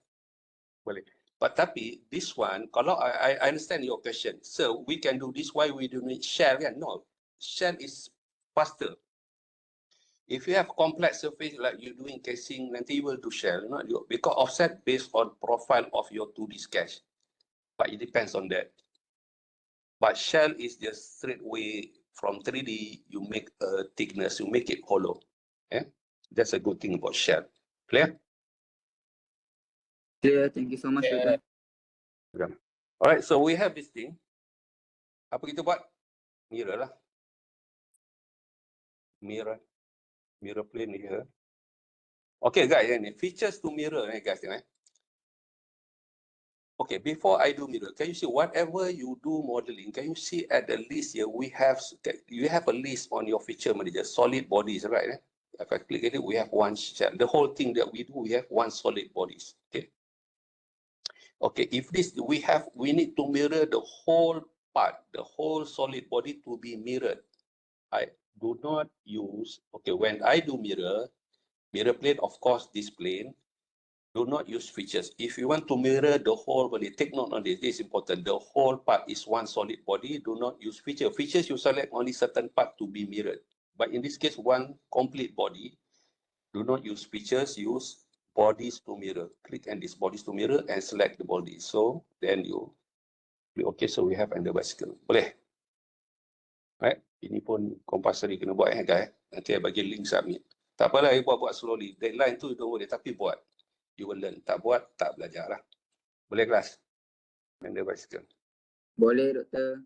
Boleh. But tapi this one, kalau I understand your question. So we can do this. Why we do need shell kan? No, shell is faster. If you have complex surface like you doing casing, nanti you will do shell, not you, because offset based on profile of your 2D sketch. But it depends on that. But shell is just straight way from 3D, you make a thickness, you make it hollow. Yeah? That's a good thing about shell. Clear? Clear. Thank you so much, Yeah. Doctor. Alright, so we have this thing. Apa kita buat? Mirror lah. Mirror plane here. Okay guys, ini features to mirror guys. Okay, before I do mirror, can you see whatever you do modeling, can you see at the list here, you have a list on your feature manager, solid bodies, right? If I click it, we have one shell. The whole thing that we do, we have one solid bodies, okay? Okay, if this, we need to mirror the whole part, the whole solid body to be mirrored. I do not use, okay, when I do mirror plane, of course, this plane, do not use features. If you want to mirror the whole body, take note on this, this is important. The whole part is one solid body, do not use feature. Features, you select only certain part to be mirrored. But in this case, one complete body, do not use features, use bodies to mirror. Click on this bodies to mirror and select the body. So then you click okay, so we have under bicycle. Boleh? Right? Ini pun compulsory kena buat guys. Nanti saya bagi link submit. Tak apalah, buat slowly. Deadline tu don't worry, tapi buat. You will learn. Tak buat, tak belajar lah. Boleh kelas? Under bicycle. Boleh, Doktor.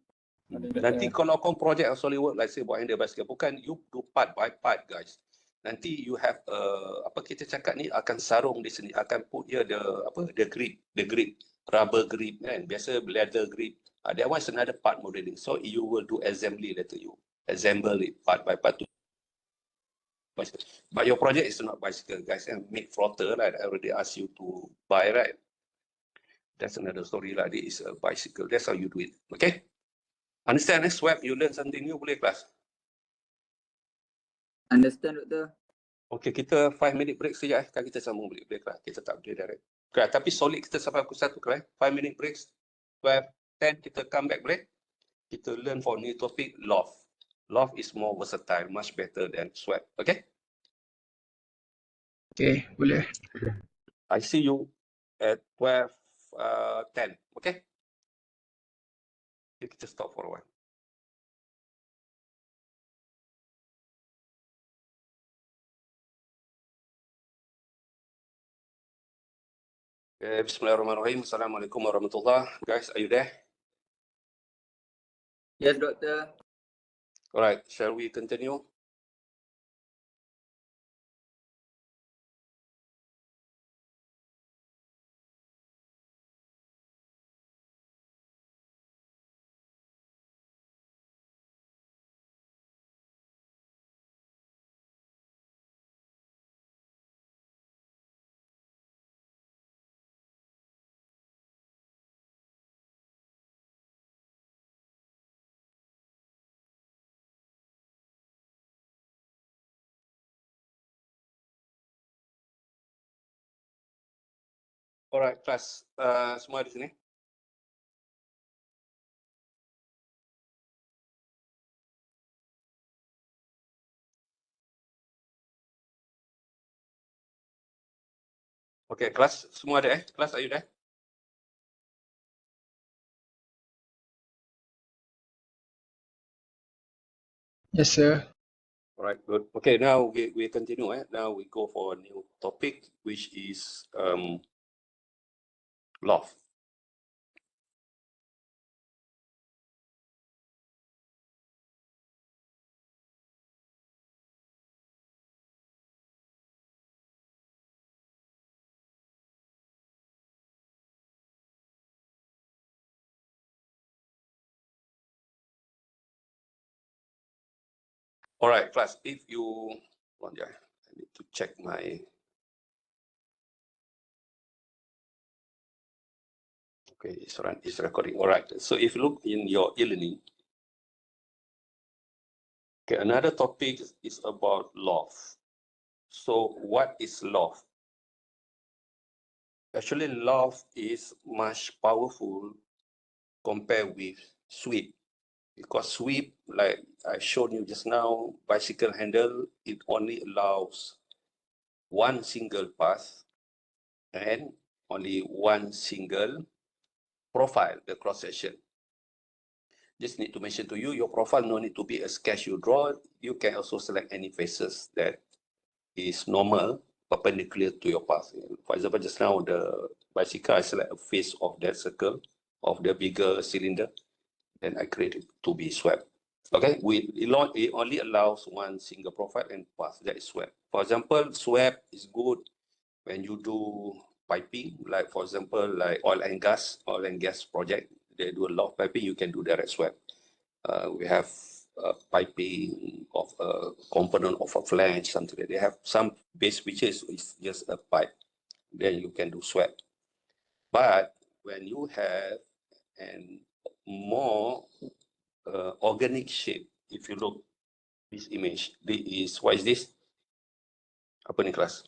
Nanti kalau kau project solid work, like say buat under bicycle, bukan you do part by part guys. Nanti you have apa kita cakap ni akan sarung di sini, akan put here the grip, rubber grip kan, biasa leather grip. That one is another part modeling. So you will do assembly later, you assemble it part by part to bicycle. But your project is not bicycle guys, and make floater right, I already asked you to buy, right? That's another story lah. This is a bicycle. That's how you do it. Okay? Understand? Swap, you learn something new, boleh kelas? Understand, Doktor. Okay, kita 5-minute break saja. Kan kita sambung balik kelas. Kita tak boleh direct. Okay, tapi solid kita sampai pukul 1 kelas. 5-minute break. 10 kita come back boleh? Kita learn for new topic, Loft. Loft is more versatile, much better than Swap. Okay? Okay, boleh. I see you at 12:10. Okay? Kita stop for a while. Okay, Bismillahirrahmanirrahim. Assalamualaikum warahmatullahi. Guys, are you there? Yes, Doktor. Alright, shall we continue? Alright, kelas semua di sini. Okay, kelas semua ada Kelas, are you there? Yes, sir. Alright, good. Okay, now we continue. Now we go for a new topic, which is Loft. Alright, class, if you I need to check my okay, it's recording. Alright, so if you look in your e-learning, okay, another topic is about Loft. So what is Loft? Actually, Loft is much powerful compared with Sweep. Because Sweep, like I showed you just now, bicycle handle, it only allows one single path and only one single profile, the cross section. Just need to mention to you, your profile no need to be a sketch you draw. You can also select any faces that is normal perpendicular to your path. For example, just now the bicycle, I select a face of that circle of the bigger cylinder, then I create it to be swept. Okay, it only allows one single profile and path, that is swept. For example, swept is good when you do piping, like for example, like oil and gas project, they do a lot of piping, you can do direct swept. We have piping of a component of a flange, something like that. They have some base features, it's just a pipe. Then you can do swept. But when you have an more organic shape, if you look this image, this is, what is this? Apa ni kelas?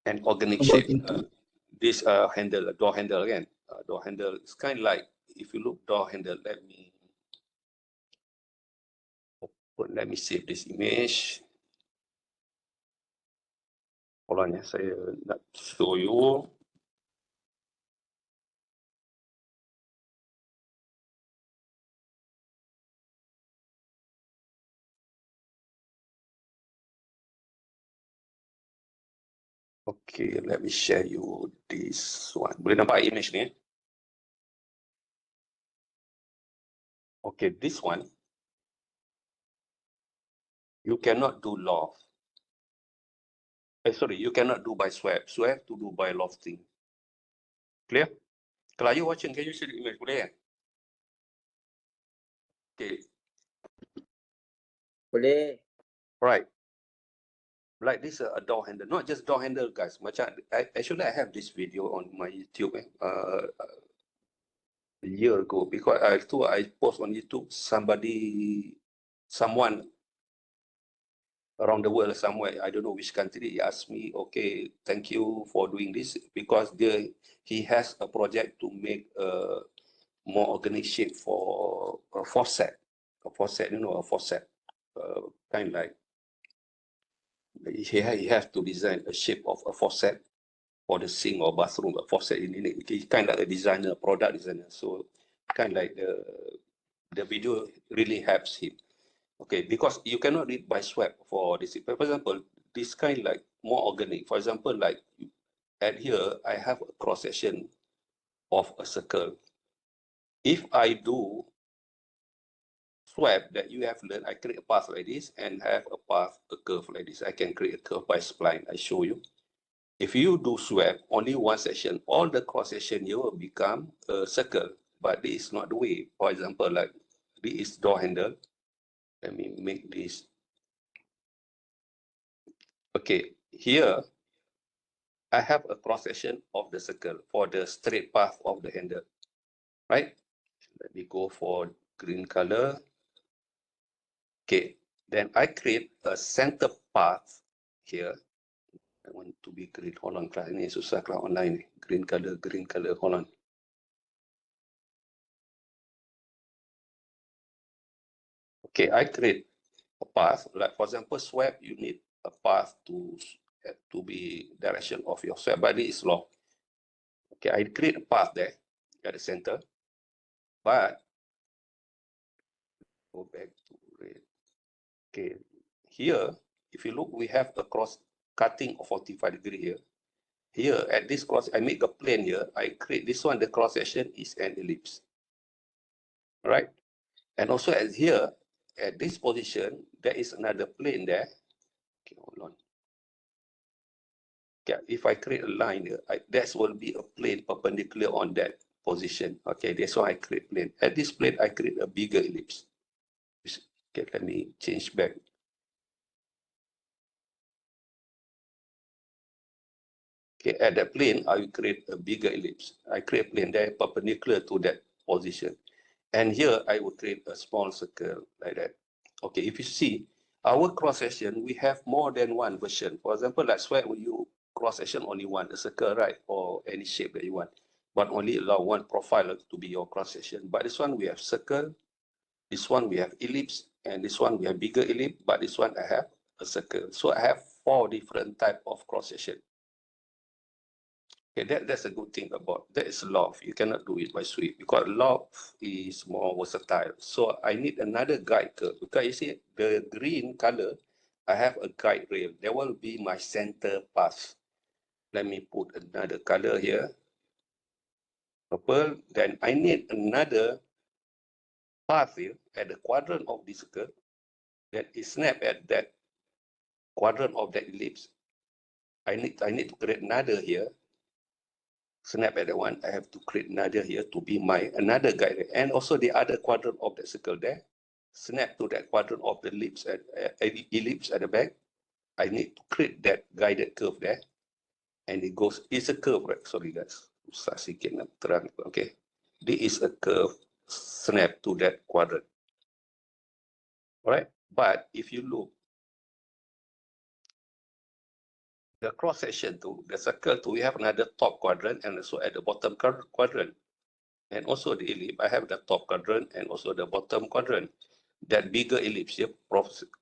An organic shape. This handle, door handle again. Door handle, it's kind of like, if you look door handle, let me save this image. Hold on ya, saya nak show you. Okay, let me share you this one. Boleh nampak image ni? Okay, this one, you cannot do loft. Sorry, you cannot do by swept. So I have to do by lofting. Clear? Kalau you watching, can you see the image? Boleh kan? Okay. Boleh. Right. Like this a door handle, not just door handle, guys. Macam actually I have this video on my YouTube a year ago, because I post on YouTube. Someone around the world somewhere, I don't know which country, he asked me, okay, thank you for doing this, because he has a project to make a more organic shape for a faucet, you know, a faucet, kind of like, he has to design a shape of a faucet for the sink or bathroom, a faucet in it. He's kind of like a designer, product designer. So kind of like the video really helps him. Okay, because you cannot read by swept for this. For example, this kind like more organic. For example, like at here, I have a cross section of a circle. If I do swept that you have learned, I create a path like this and have a path, a curve like this. I can create a curve by spline. I show you. If you do swept only one section, all the cross section here will become a circle. But this is not the way. For example, like this is door handle. Let me make this. Okay, here I have a cross section of the circle for the straight path of the handle, right? Let me go for green color. Okay, then I create a center path here. I want to be green. Hold on, class ini susah class online. Green color, hold on. Okay, I create a path. Like for example, swept, you need a path to be direction of your swept, but this is long. Okay, I create a path there at the center, but go back to red. Okay, here, if you look, we have a cross cutting of 45 degree here. Here, at this cross, I make a plane here. I create this one, the cross section is an ellipse. All right? And also at here, at this position, there is another plane there. Okay, hold on. Okay, if I create a line here, that will be a plane perpendicular on that position. Okay, that's why I create plane. At this plane, I create a bigger ellipse. Okay, let me change back. Okay, at that plane, I will create a bigger ellipse. I create a plane there perpendicular to that position. And here, I will create a small circle like that. Okay, if you see, our cross section, we have more than one version. For example, that's where you cross section only one, a circle, right? Or any shape that you want, but only allow one profile to be your cross section. But this one, we have circle. This one, we have ellipse. And this one, we have bigger ellipse. But this one, I have a circle. So I have 4 different type of cross section. Okay, that's a good thing about that is loft. You cannot do it by sweep because loft is more versatile. So I need another guide curve because you see the green color, I have a guide rail. There will be my center path. Let me put another color here, purple. Then I need another path here at the quadrant of this circle that is snap at that quadrant of that ellipse. I need to create another here. Snap at the one. I have to create another here to be my another guide rail. And also the other quadrant of the circle there. Snap to that quadrant of the ellipse at the back. I need to create that guided curve there. And it goes, it's a curve, right? Sorry guys. Susah sikit nak terang. Okay. This is a curve snap to that quadrant. Alright. But if you look, the cross section to the circle to, we have another top quadrant and also at the bottom quadrant. And also the ellipse, I have the top quadrant and also the bottom quadrant. That bigger ellipse here,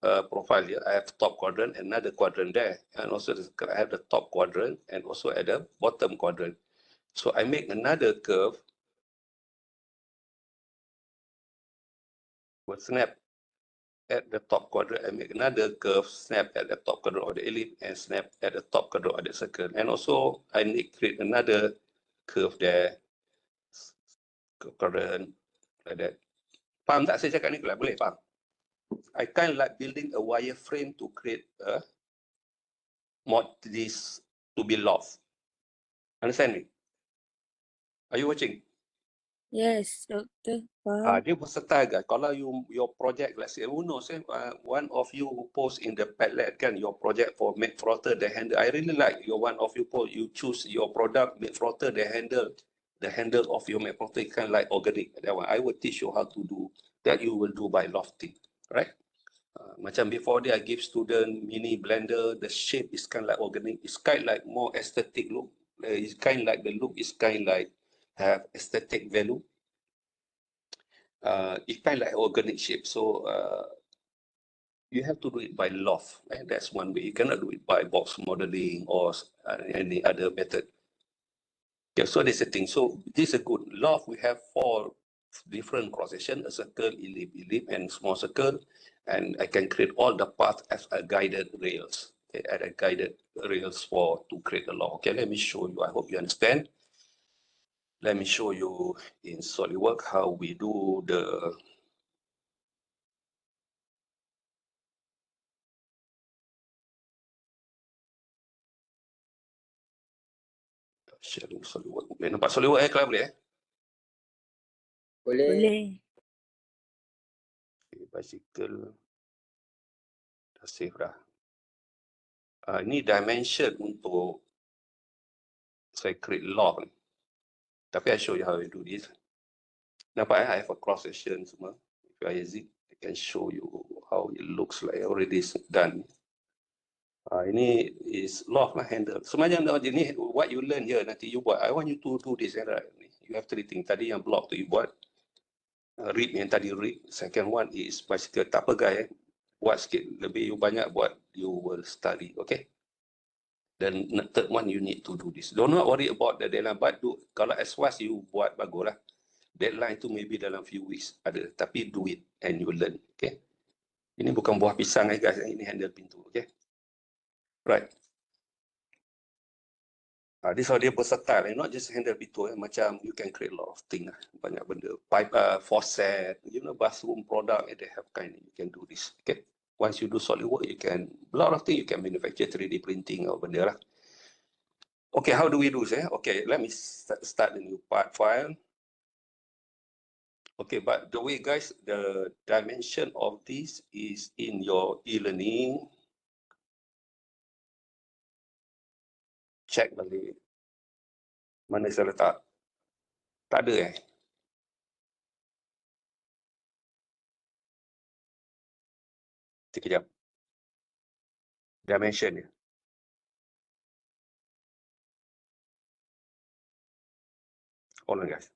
profile here, I have top quadrant, another quadrant there. And also I have the top quadrant and also at the bottom quadrant. So I make another curve, will snap at the top quadrant. I make another curve, snap at the top quadrant of the ellipse and snap at the top quadrant of the circle. And also I need to create another curve there, quadrant like that. Faham tak saya cakap ni? Boleh faham? I kind of like building a wireframe to create a this to be loft. Understand me? Are you watching? Yes, Doctor. Faham. Dia versatile guys. Kalau your project, let's say, who knows, one of you who post in the Padlet kan, your project for make frotter the handle. I really like your one of you post, you choose your product, make frotter the handle of your make frotter kind of like organic. That one, I will teach you how to do that. You will do by lofting, right? Macam before I give student mini blender, the shape is kind of like organic. It's kind of like more aesthetic look. It's kind of like the look is kind of like have aesthetic value. It's kind of like organic shape. So you have to do it by loft. Right? That's one way. You cannot do it by box modeling or any other method. Okay, so that's the thing. So this is a good loft. We have 4 different cross section, a circle, ellipse, and small circle. And I can create all the paths as a guided rails. Okay, as a guided rails to create a loft. Okay, let me show you. I hope you understand. Let me show you in SolidWorks how we do the sharing SolidWorks. Boleh nampak SolidWorks Clara boleh Boleh. Boleh. Okay, bicycle. Dah save dah. Ini dimension untuk saya create loft ni. Tapi I show you how we do this. Nampak I have a cross section semua. If I exit, I can show you how it looks like already done. Ini is loft lah handle. Sebenarnya ini what you learn here nanti you buat. I want you to do this. Right? You have 3 things. Tadi yang block tu you buat. Rib yang tadi rib. Second one is bicycle. Tak pegai. Buat sikit. Lebih you banyak buat. You will study. Okay. Then third one you need to do this. Don't not worry about the deadline. But do, kalau as fast you buat bagus lah. Deadline tu maybe dalam few weeks ada. Tapi do it and you learn. Okay. Ini bukan buah pisang guys. Ini handle pintu. Okay. Right. This how dia versatile. Not just handle pintu. Macam you can create a lot of things. Banyak benda. Pipe, faucet. You know, bathroom product. They have kind. You can do this. Okay. Once you do SolidWorks, you can, a lot of things you can manufacture 3D printing or benda lah. Okay, how do we do this? Okay, let me start the new part file. Okay, but the way guys, the dimension of this is in your e-learning. Check balik. Mana saya letak? Tak ada Sekejap. Dimension dia. Hold on guys.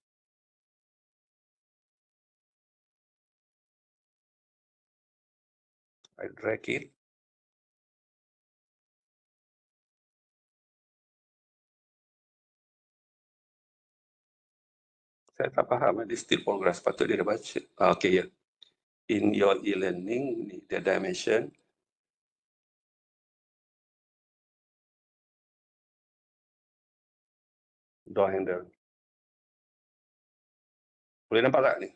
I drag it. Saya tak faham. Dia still progress. Patut dia dah baca. Okay, ya. Yeah. In your e-learning, the dimension. door handle. Boleh nampak tak ni?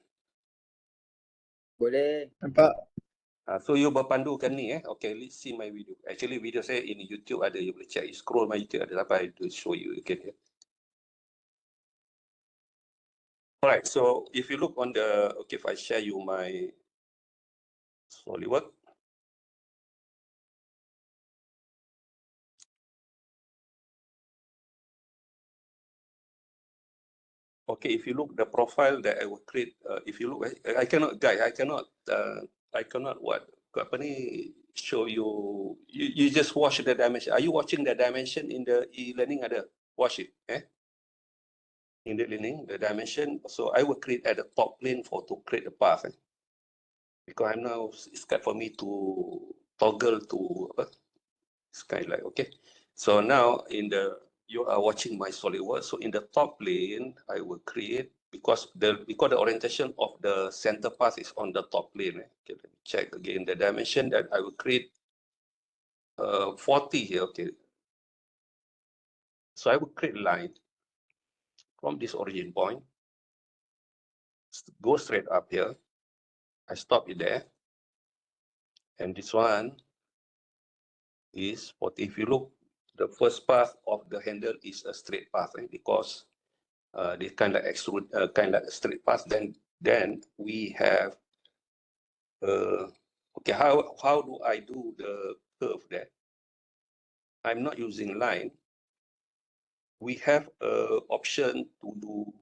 Boleh. Nampak? So you berpandukan ni Okay, let's see my video. Actually video saya in YouTube ada, you boleh check. You scroll my YouTube ada sampai to show you again here. Alright, so if you look on the, okay, if I share you my SolidWorks. Okay, if you look the profile that I will create, if you look, I cannot, guys, I cannot what, apa ni, show you, you just watch the dimension. Are you watching the dimension in the e-learning? Ada, watch it, in the learning, the dimension. So I will create at the top plane to create the path. Because I'm now, it's kind for me to toggle to, it's kind of like, okay. So now in the, you are watching my SolidWorks. So in the top plane, I will create, because the orientation of the center path is on the top plane. Okay, let me check again the dimension that I will create 40 here. Okay. So I will create a line from this origin point, go straight up here. I stop it there. And this one is 40. If you look, the first path of the handle is a straight path, because they kind of extrude, kind of straight path. Then we have, okay, how do I do the curve there? I'm not using line. We have an option to do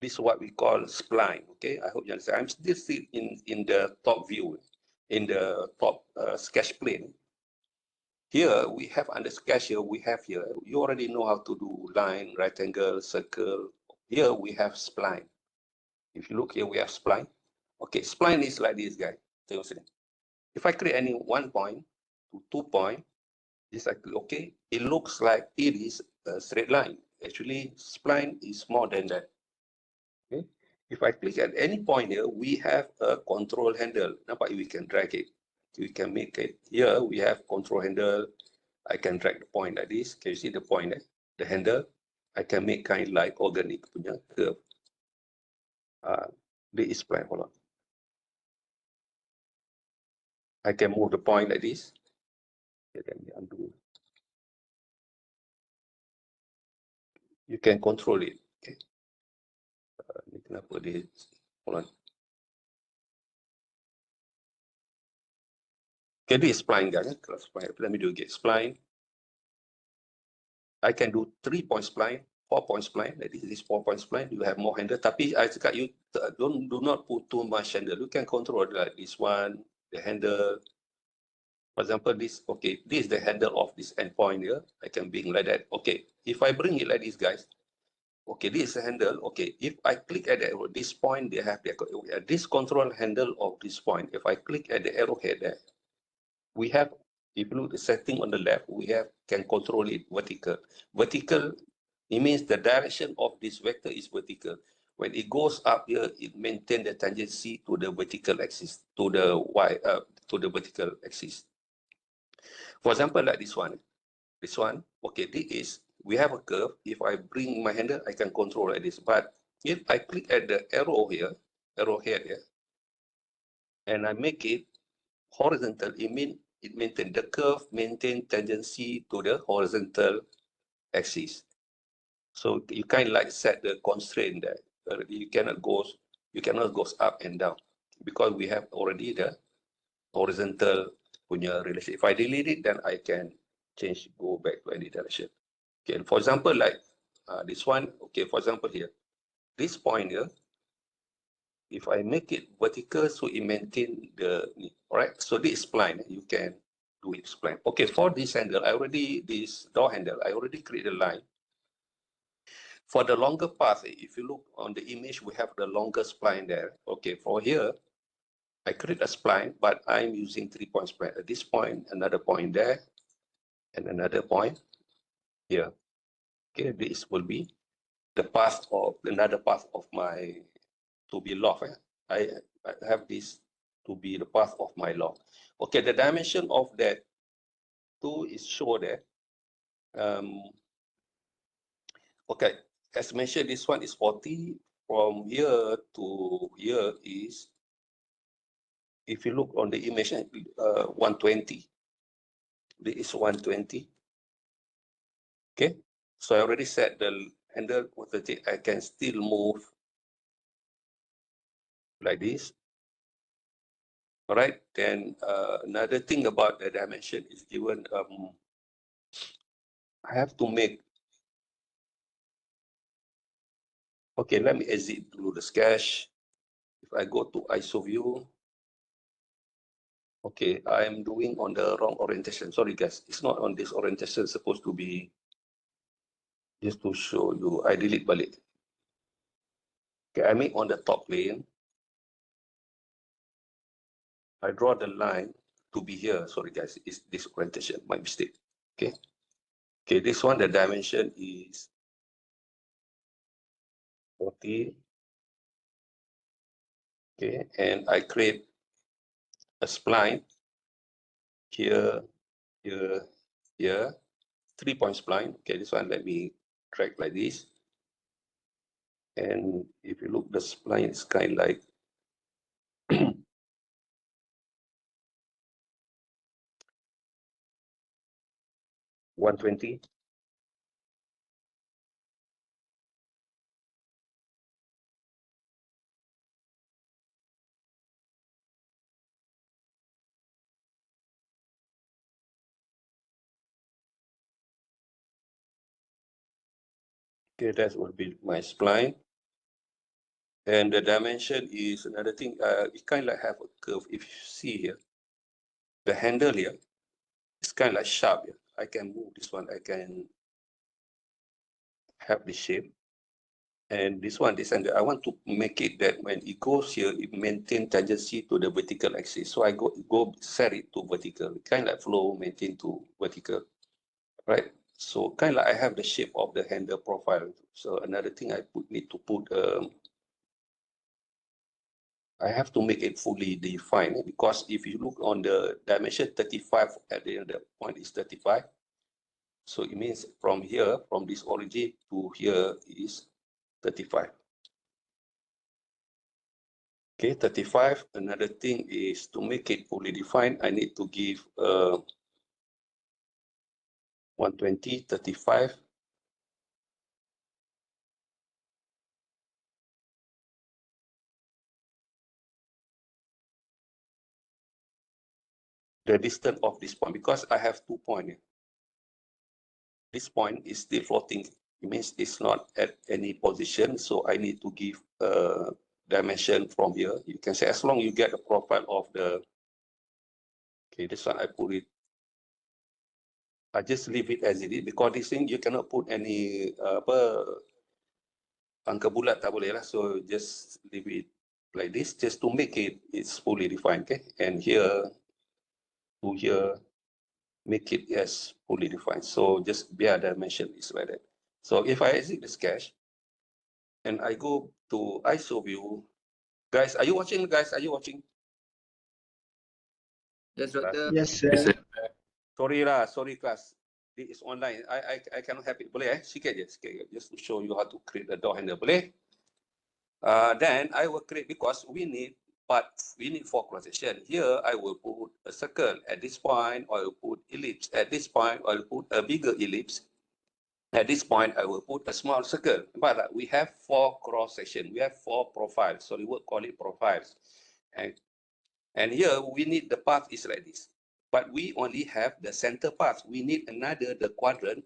this, what we call spline. Okay, I hope you understand. I'm still in the top view, in the top sketch plane. Here we have under sketch here, we have here, you already know how to do line, rectangle, circle. Here we have spline. If you look here, we have spline. Okay, spline is like this, guy. If I create any 1 point to 2 point, this actually, okay, it looks like it is a straight line. Actually, spline is more than that. Okay, if I click at any point here, we have a control handle. Now, we can drag it. We can make it. Here we have control handle. I can drag the point like this. Can you see the point there? The handle. I can make kind of like organic punya curve. This is spline. Hold on. I can move the point like this. Okay, let me undo. You can control it. Okay. Kenapa dia? Hold on. Okay, this is spline, guys. Let me do again. Spline. I can do 3-point spline, 4-point spline. Like this is 4-point spline. You have more handle. Tapi I cakap you do not put too much handle. You can control like this one, the handle. For example, this, okay, this is the handle of this endpoint here. I can bring like that. Okay, if I bring it like this, guys, okay, this is the handle. Okay, if I click at this point, they have this control handle of this point. If I click at the arrowhead there, we have, if you look the setting on the left, we have, can control it vertical. Vertical, it means the direction of this vector is vertical. When it goes up here, it maintains the tangency to the vertical axis, to the vertical axis. For example, like this one, okay, this is, we have a curve. If I bring my handle, I can control like this. But if I click at the arrowhead here, and I make it horizontal, it means it maintains the curve, maintain tangency to the horizontal axis. So you kind of like set the constraint there. You cannot go up and down because we have already the horizontal punya relation. If I delete it, then I can change, go back to any direction. Okay, for example, like this one, okay, for example here, this point here, if I make it vertical, so it maintain the, all right, so this spline, you can do it spline. Okay, for this handle, this door handle, I already created a line. For the longer path, if you look on the image, we have the longer spline there. Okay, for here, I create a spline, but I'm using 3-point spline. At this point, another point there, and another point here. Okay, this will be the path of another path of my to be loft. I have this to be the path of my loft. Okay, the dimension of that two is shown there. Okay, as mentioned, this one is 40. From here to here is, if you look on the image, 120. This is 120. Okay, so I already set the handle. I can still move like this. All right, then another thing about the dimension is given, I have to make, okay, let me exit through the sketch. If I go to ISO view, okay, I am doing on the wrong orientation. Sorry guys, it's not on this orientation, it's supposed to be just to show you. I delete balik. Okay, I make on the top plane. I draw the line to be here. Sorry guys, it's this orientation, my mistake. Okay. Okay, this one, the dimension is 40. Okay, and I create a spline here, here, here, 3-point spline. Okay, this one, let me drag like this. And if you look, the spline is kind of like 120. Okay, that would be my spline. And the dimension is another thing. It kind of like have a curve. If you see here, the handle here, it's kind of like sharp here. I can move this one. I can have the shape. And this one, this angle, I want to make it that when it goes here, it maintain tangency to the vertical axis. So I go set it to vertical, kind of like flow, maintain to vertical, right? So kind of like I have the shape of the handle profile. So another thing I need to put, I have to make it fully defined, because if you look on the dimension 35, at the end of the point is 35. So it means from here, from this origin to here is 35. Okay, 35. Another thing is to make it fully defined, I need to give 120, 35. The distance of this point, because I have 2 points. This point is still floating. It means it's not at any position. So I need to give a dimension from here. You can say as long you get the profile of the, okay, this one I put it, I just leave it as it is, because this thing you cannot put any angka bulat tak boleh lah. So just leave it like this, just to make it's fully defined. Okay, and here to here, make it as fully defined. So just biar dimension is like that. So if I exit the sketch and I go to ISO view, guys, are you watching? Guys, are you watching? Yes, Doctor. Yes, sir. Sorry class. This is online. I cannot have it. Boleh sikit je, just to show you how to create the door handle. Boleh? Then I will create, because we need 4 cross-section. Here I will put a circle at this point, or I will put ellipse at this point, or I will put a bigger ellipse. At this point, I will put a small circle. But we have 4 cross-section. We have 4 profiles. So we will call it profiles. And here we need the path is like this. But we only have the center path. We need another, the quadrant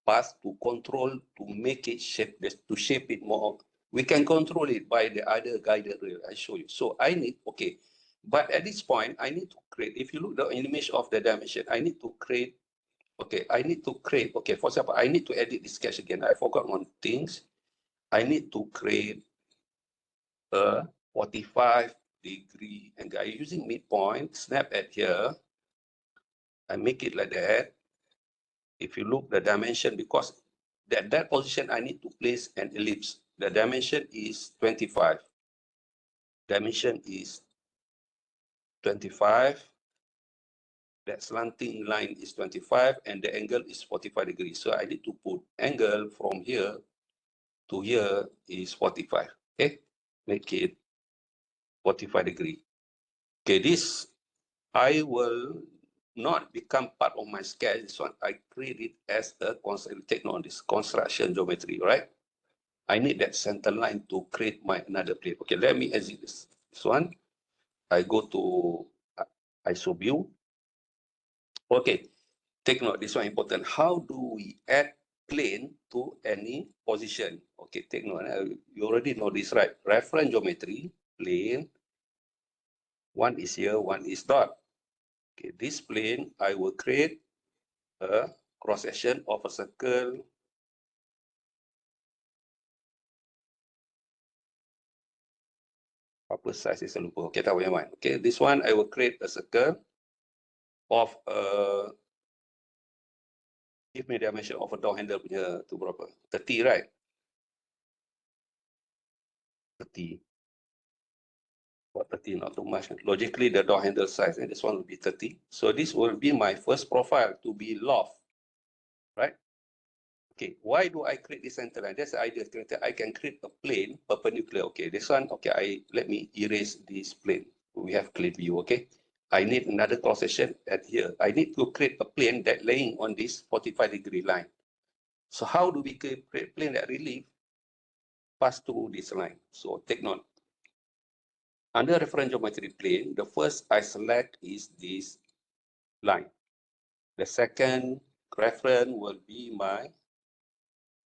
path to control, to make it shape, to shape it more. We can control it by the other guided rail I show you. So I need, okay. But at this point, I need to create, if you look at the image of the dimension, I need to create, okay, okay, for example, I need to edit this sketch again. I forgot one things. I need to create a 45-degree angle. I'm using midpoint, snap at here. I make it like that. If you look the dimension, because that position, I need to place an ellipse. The dimension is 25. Dimension is 25. That slanting line is 25, and the angle is 45 degrees. So I need to put angle from here to here is 45. Okay, make it 45 degree. Okay, this I will not become part of my sketch. This one I create it as a take note on this construction geometry, right? I need that center line to create my another plane. Okay, let me exit this one. I go to ISO view. Okay, take note, this one important. How do we add plane to any position? Okay, take note. You already know this, right? Reference geometry, plane. One is here, one is dot. Okay, this plane, I will create a cross section of a circle. Apa size is lupa. Okay, tahu yang mana. Okay, this one I will create a circle of give me the dimension of a door handle punya tu berapa? 30, right? 30. What 30? Not too much. Logically, the door handle size, and this one will be 30. So this will be my first profile to be loft, right? Okay, why do I create this center line? That's the idea. I can create a plane perpendicular. Okay, this one, okay, let me erase this plane. We have clear view, okay? I need another cross section at here. I need to create a plane that laying on this 45-degree line. So how do we create a plane that relief pass through this line? So take note. Under reference geometry plane, the first I select is this line. The second reference will be my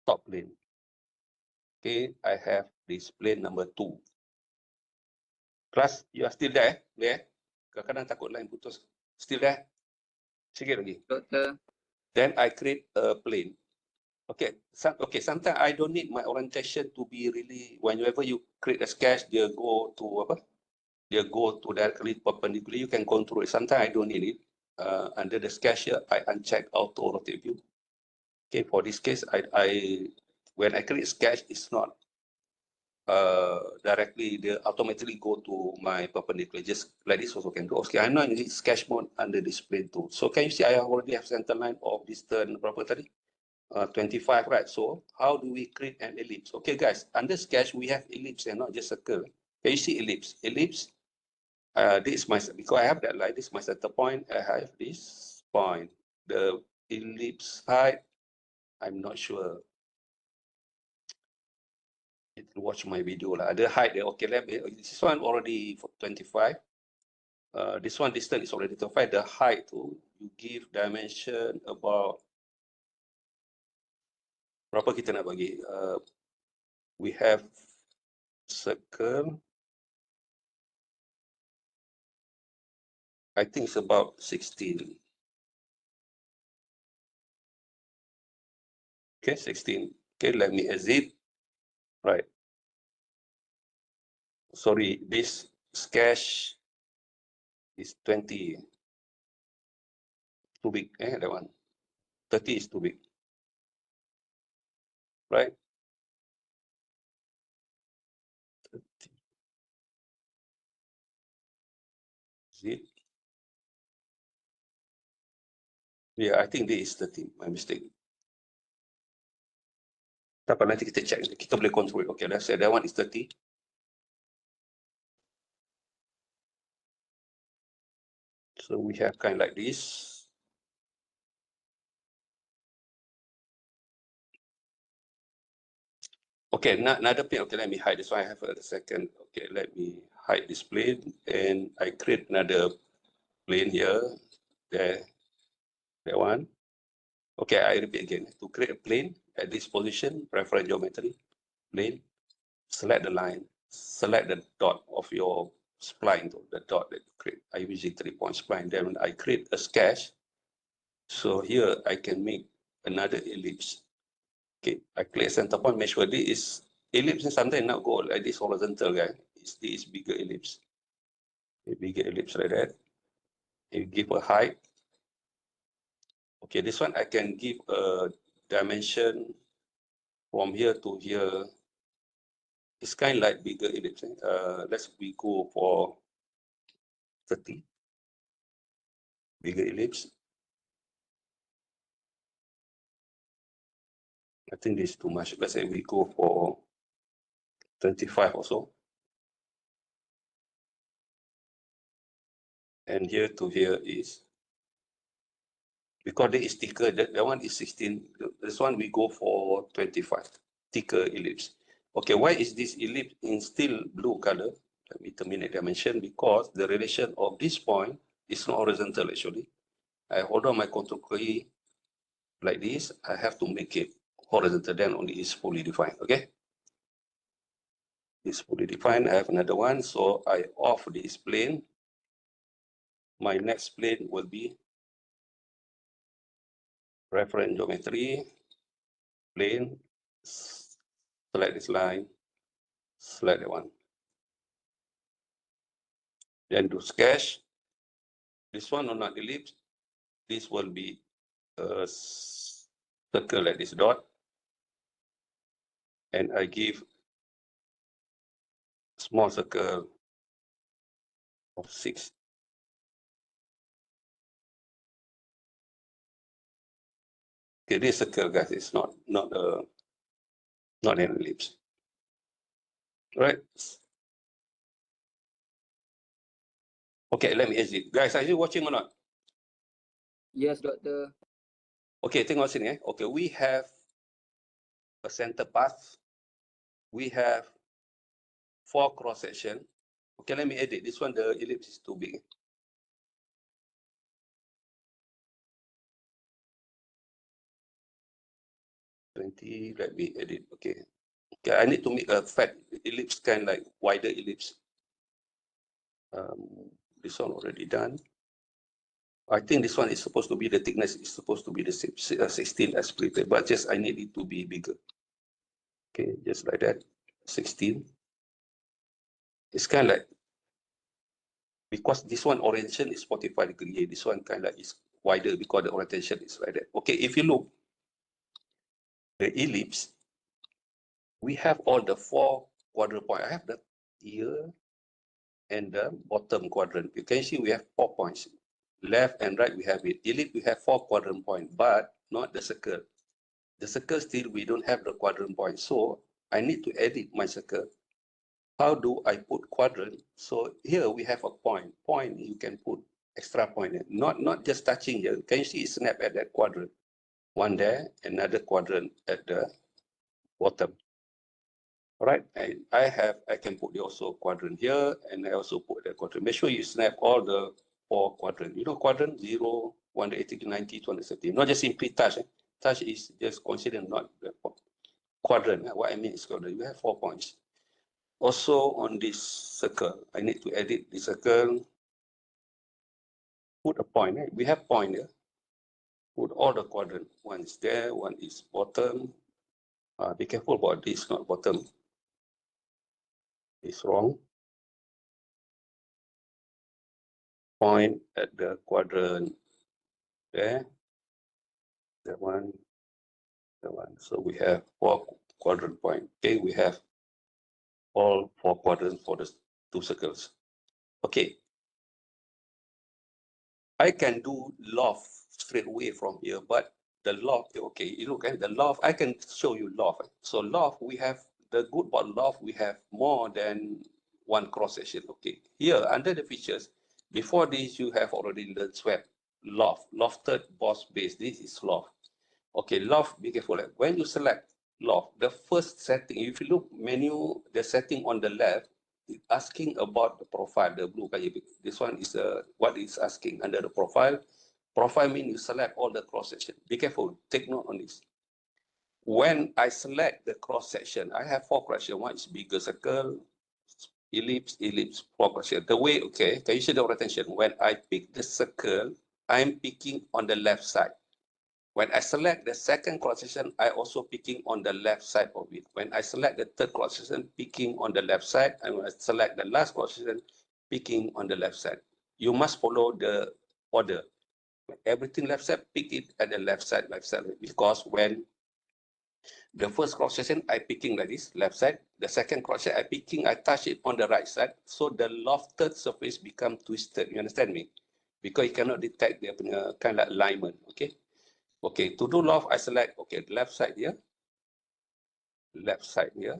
top plane. Okay, I have this plane number 2. Class, you are still there? There? Kadang-kadang takut line putus. Still there? Sikit lagi. Doctor. Then I create a plane. Okay, sometimes I don't need my orientation to be really, whenever you create a sketch, they go to apa? They go to directly perpendicular. You can control it. Sometimes I don't need it. Under the sketch here, I uncheck auto rotate view. Okay, for this case, when I create sketch, it's not directly, they automatically go to my perpendicular. Just like this also can do. Okay, I'm not using sketch mode under this plane too. So can you see I already have center line of this turn property? 25, right? So how do we create an ellipse? Okay, guys, under sketch, we have ellipse and not just circle. Can you see ellipse? Ellipse, this is my, because I have that line, this is my center point, I have this point. The ellipse height, I'm not sure. You can watch my video lah. The height, okay, this one already for 25. This one distance is already 25. The height, you give dimension about berapa kita nak bagi? We have circle. I think it's about 16. Okay, 16. Okay, let me exit. Right. Sorry, this sketch is 20. Too big, that one. 30 is too big. Right? 30. Is it? Yeah, I think this is 30. My mistake. Tak apa, nanti kita check. Kita boleh control it. Okay, let's say that one is 30. So we have kind of like this. Okay, another plane. Okay, let me hide this one. I have a second. Okay, let me hide this plane and I create another plane here. There, that one. Okay, I repeat again. To create a plane at this position, reference geometry, plane, select the line, select the dot of your spline, the dot that you create. I using 3-point spline. Then I create a sketch. So here I can make another ellipse. Okay, I create center point, make sure this is ellipse, and sometimes not go like this horizontal guy. This is bigger ellipse. A bigger ellipse like that. You give a height. Okay, this one I can give a dimension from here to here. It's kind of like bigger ellipse. Let's we go for 30. Bigger ellipse. I think this is too much. Let's say we go for 25 or so. And here to here is, because there is thicker, that one is 16. This one we go for 25, thicker ellipse. Okay, why is this ellipse in still blue color? Let me terminate dimension, because the relation of this point is not horizontal actually. I hold on my control key like this. I have to make it horizontal, then only is fully defined. Okay, it's fully defined. I have another one, so I off this plane. My next plane will be reference geometry plane. Select this line, select that one. Then do sketch. This one will not ellipse. This will be a circle like this dot. And I give small circle of 6. Okay, this circle, guys, is not an ellipse. Right? Okay, let me exit. Guys, are you watching or not? Yes, Doctor. Okay, tengok sini. Okay, we have a center path. We have 4 cross section. Okay, let me edit. This one, the ellipse is too big. Let me edit. Okay. Okay, I need to make a fat ellipse, kind of like wider ellipse. This one already done. I think this one is supposed to be, the thickness is supposed to be the 16 as printed, but just I need it to be bigger. Okay, just like that, 16. It's kind of like, because this one orientation is 45 degrees, this one kind of is wider because the orientation is like that. Okay, if you look, the ellipse, we have all the 4 quadrant points. I have the here and the bottom quadrant. You can see we have 4 points. Left and right, we have it. Ellipse, we have 4 quadrant points, but not the circle. The circle still, we don't have the quadrant point. So I need to edit my circle. How do I put quadrant? So here we have a point. Point, you can put extra point. Not just touching here. Can you see it snap at that quadrant? One there, another quadrant at the bottom. All right, I can put also quadrant here, and I also put the quadrant. Make sure you snap all the 4 quadrant. You know, quadrant 0, 180, 90, 270. Not just simply touch. Touch is just considered not the quadrant. What I mean is quadrant. You have 4 points. Also on this circle, I need to edit the circle. Put a point. Right? We have point here. Put all the quadrant. One is there, one is bottom. Be careful about this, not bottom. It's wrong. Point at the quadrant there. That one. That one. So we have 4 quadrant point. Okay, we have all 4 quadrants for the 2 circles. Okay. I can do loft straight away from here, but the loft, okay, you look at the loft, I can show you loft. So loft, we have, the good about loft, we have more than 1 cross section. Okay, here under the features, before this, you have already learned swept, loft, lofted boss base. This is loft. Okay, loft, be careful. When you select loft, the first setting, if you look menu, the setting on the left, asking about the profile, the blue color. This one is what it's asking under the profile. Profile means you select all the cross section. Be careful, take note on this. When I select the cross section, I have 4 cross section. One is bigger circle, ellipse, ellipse, 4 cross section. The way, okay, can you see the attention? When I pick the circle, I'm picking on the left side. When I select the second cross section, I also picking on the left side of it. When I select the third cross section, picking on the left side, and when I select the last cross section, picking on the left side. You must follow the order. Everything left side, pick it at the left side, because when the first cross section, I picking like this, left side. The second cross section, I touch it on the right side. So the lofted surface become twisted. You understand me? Because you cannot detect the kind of alignment, okay? Okay, to do loft, I select, okay, left side here. left side here,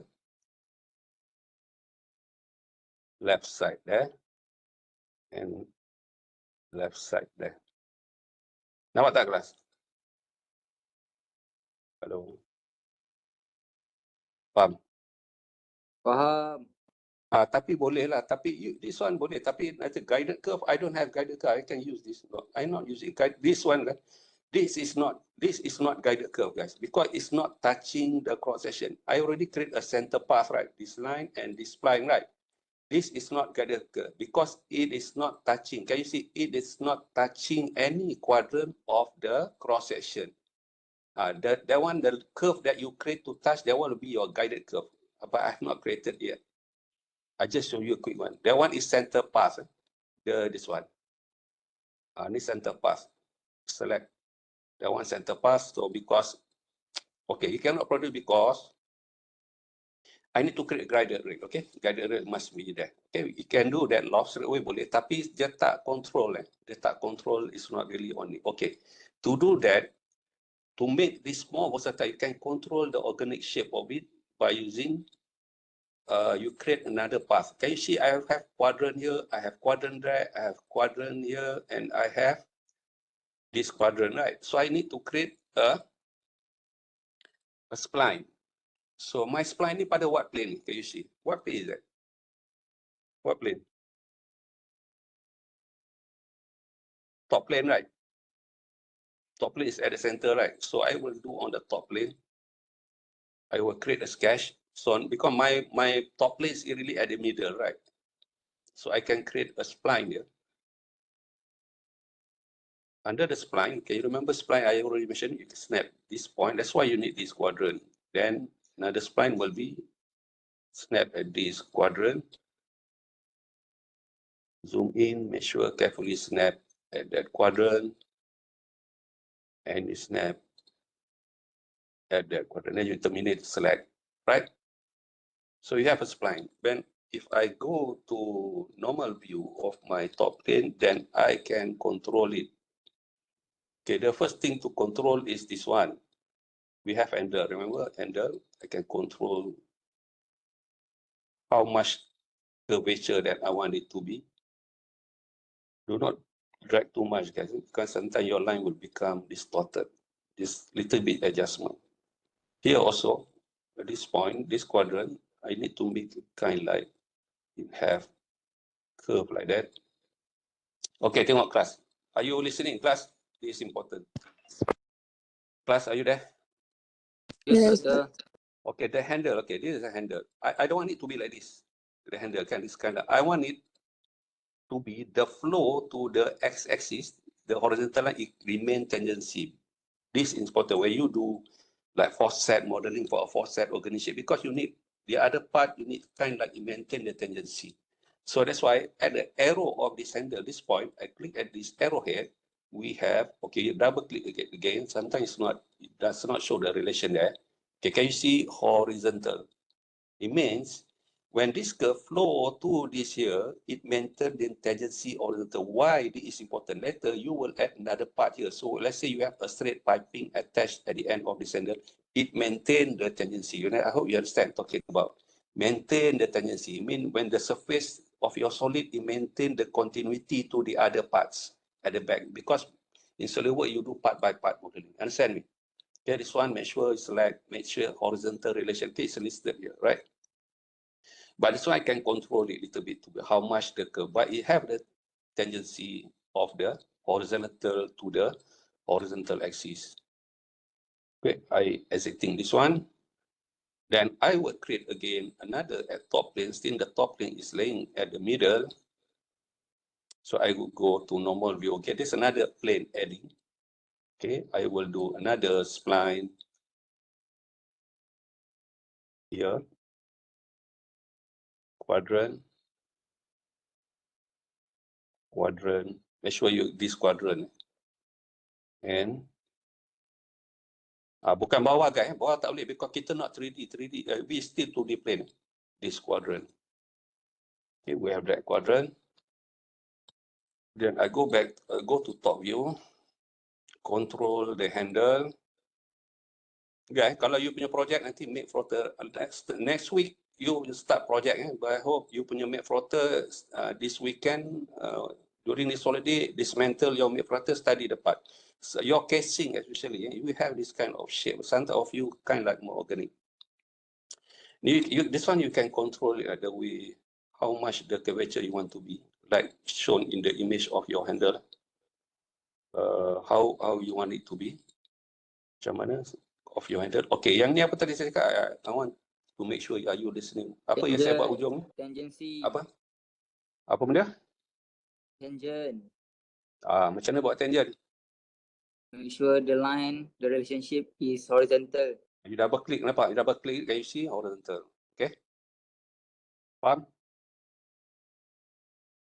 left side there, and left side there. Nampak tak kelas? Hello. Faham? Faham. Tapi boleh lah. Tapi this one boleh. Tapi as a guided curve, I don't have guided curve. I can use this. No, I'm not using this one. This is not guided curve, guys, because it's not touching the cross section. I already create a center path, right? This line and this spline, right? This is not guided curve because it is not touching. Can you see? It is not touching any quadrant of the cross section. That one, the curve that you create to touch, that one will be your guided curve. But I have not created yet. I just show you a quick one. That one is center path. This one. This center path. Select that one center path. So because, okay, you cannot produce because I need to create guided rate. Okay, guided rate must be there. Okay, you can do that loft straight away boleh. Tapi dia tak control. Dia tak control is not really on it. Okay, to do that, to make this more versatile, you can control the organic shape of it by using you create another path. Can you see I have quadrant here, I have quadrant there, I have quadrant here, and I have this quadrant, right? So I need to create a spline. So my spline ni pada what plane? Can you see? What plane is that? What plane? Top plane, right? Top plane is at the center, right? So I will do on the top plane. I will create a sketch. So because my top plane is really at the middle, right? So I can create a spline here. Under the spline, can you remember spline? I already mentioned you can snap this point. That's why you need this quadrant. Then another spline will be snap at this quadrant. Zoom in, make sure carefully snap at that quadrant. And you snap at that quadrant. Then you terminate select, right? So you have a spline. Then if I go to normal view of my top plane, then I can control it. Okay, the first thing to control is this one. We have handle. Remember handle? I can control how much curvature that I want it to be. Do not drag too much, guys, because sometimes your line will become distorted. This little bit adjustment. Here also, at this point, this quadrant, I need to make it kind of like it have curve like that. Okay, tengok class. Are you listening, class? This is important. Class, are you there? Yes, doctor. Okay, the handle. Okay, this is a handle. I don't want it to be like this. The handle can this kind of. I want it to be the flow to the x-axis. The horizontal line it remain tangency. This is important when you do like force set modeling for a force set organization because you need the other part. You need kind of like maintain the tangency. So that's why at the arrow of this handle, this point, I click at this arrowhead. We have okay. You double click again. Sometimes it does not show the relation there. Okay, can you see horizontal? It means when this curve flow to this here, it maintains the tangency horizontal. Why this is important? Later, you will add another part here. So let's say you have a straight piping attached at the end of this handle. It maintains the tangency. You know, I hope you understand talking about maintain the tangency. I mean, when the surface of your solid, it maintain the continuity to the other parts at the back. Because in SolidWorks, you do part by part modeling. Understand me? Okay, this one, make sure it's select, make sure horizontal relation. Okay, it's listed here, right? But this one I can control it a little bit to how much the curve, but it have the tangency of the horizontal to the horizontal axis. Okay, I exiting this one. Then I will create again another at top plane. Still the top plane is laying at the middle. So I will go to normal view. Okay, there's another plane adding. Okay, I will do another spline here. Quadrant. Make sure you this quadrant. And bukan bawah guys, bawah tak boleh because kita not 3D, we still 2D plane. This quadrant. Okay, we have that quadrant. Then I go back, go to top view, control the handle. Okay, kalau you punya project nanti make floater next week you start project but I hope you punya make floater this weekend during this holiday dismantle your make floater, study the part. So your casing especially you have this kind of shape. Some of you kind like more organic. This one you can control it the way how much the curvature you want to be, like shown in the image of your handle. How you want it to be. Macam mana of your handle. Okay, yang ni apa tadi saya cakap? I want to make sure are you listening. Apa yang saya buat ujung ni? Tangency. Apa? Apa benda? Tangent. Macam mana buat tangent? Make sure the line, the relationship is horizontal. You double click, nampak? You double click, can you see horizontal? Okay? Faham?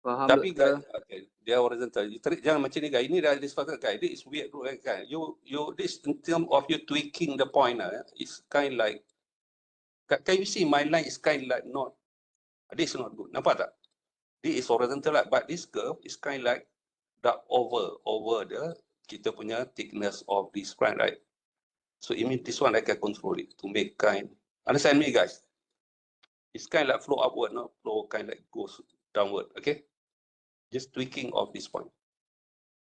Faham, Tapi Doktor? okay, dia horizontal. You tarik, jangan macam ni guys. Ini dah disepakati guys. This is weird kan. This in term of you tweaking the point is kind like, can you see my line is kind like not, this is not good. Nampak tak? This is horizontal lah, but this curve is kind like the over the kita punya thickness of this spline, right? So it means this one I can control it to make kind. Understand me, guys? It's kind like flow upward, not flow kind like goes downward. Okay? Just tweaking of this point.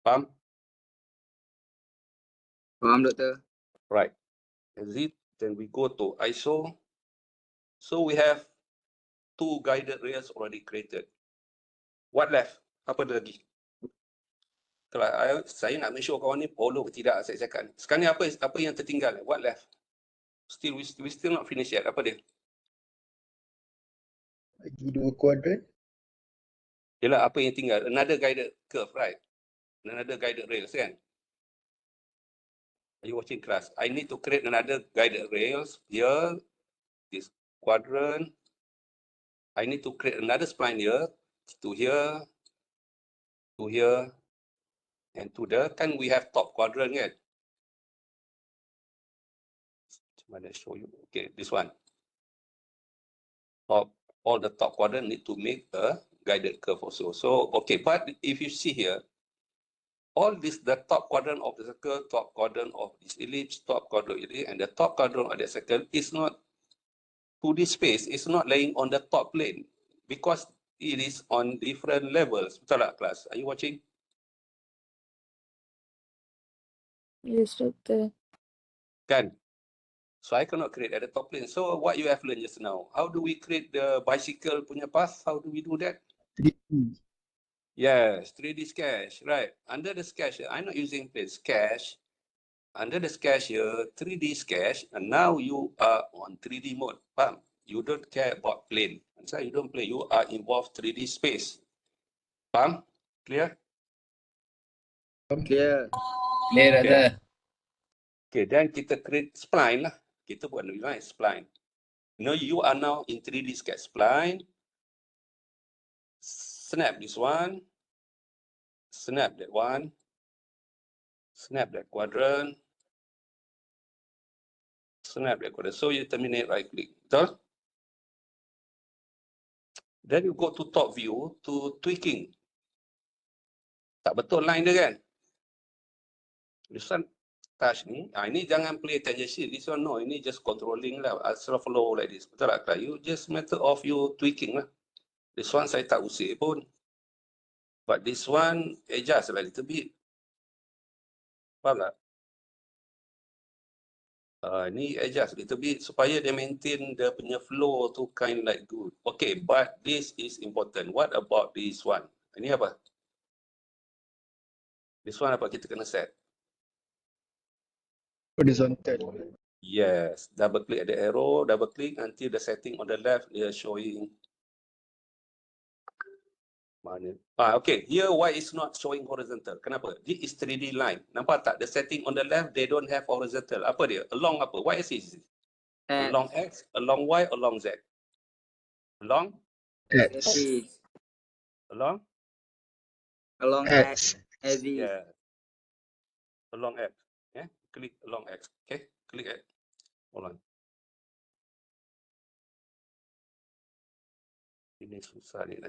Paham? Faham, Doktor? Right. That's it. Then we go to ISO. So we have 2 guided rails already created. What left? Apa lagi? Kalau saya nak make sure kawan ni follow ke tidak, saya cakap. Sekarang ni apa yang tertinggal? What left? We still not finish yet. Apa dia? Lagi 2 kuadran. Yalah, apa yang tinggal? Another guided curve, right? Another guided rails, kan? Are you watching class? I need to create another guided rails here, this quadrant. I need to create another spline here, to here, to here, and to the, kan we have top quadrant, kan? Mana show you? Okay, this one. All the top quadrant need to make a guided curve also. So, okay, but if you see here, all this, the top quadrant of the circle, top quadrant of this ellipse, top quadrant ellipse, and the top quadrant of the circle is not 2D space, is not laying on the top plane because it is on different levels. Betul tak, class? Are you watching? Yes, Doctor. Kan? So I cannot create at the top plane. So what you have learned just now, how do we create the bicycle punya path? How do we do that? 3D. Yes, 3D sketch, right. Under the sketch, I'm not using plane sketch. Under the sketch here, 3D sketch, and now you are on 3D mode. Paham? You don't care about plane. So you don't play, you are involved 3D space. Paham? Clear? Clear. Clear, Doktor. Okay, then kita create spline lah. Kita buat design spline. Now you are now in 3D sketch spline. Snap this one. Snap that one. Snap that quadrant. Snap that quadrant. So you terminate right click. Betul? Then you go to top view to tweaking. Tak betul line dia kan? This one touch ni. Ini jangan play tangency. This one no. Ini just controlling lah. Asal flow like this. Betul tak? You just matter of you tweaking lah. This one saya tak usik pun. But this one adjust a little bit. Faham tak? Ni adjust a little bit supaya dia maintain dia punya flow tu kind like good. Okay, but this is important. What about this one? Ini apa? This one apa kita kena set? Horizontal. Yes, double click at the arrow, double click until the setting on the left they are showing. Mana? Okay, here why is not showing horizontal? Kenapa? This is 3D line. Nampak tak? The setting on the left they don't have horizontal. Apa dia? Along apa? What axis? Along X, along Y, along Z. Along? X. Axis. Along? Along X. axis. Yeah. Along X. Yeah. Click along X. Okay. Click X. Hold on. Ini susah ni.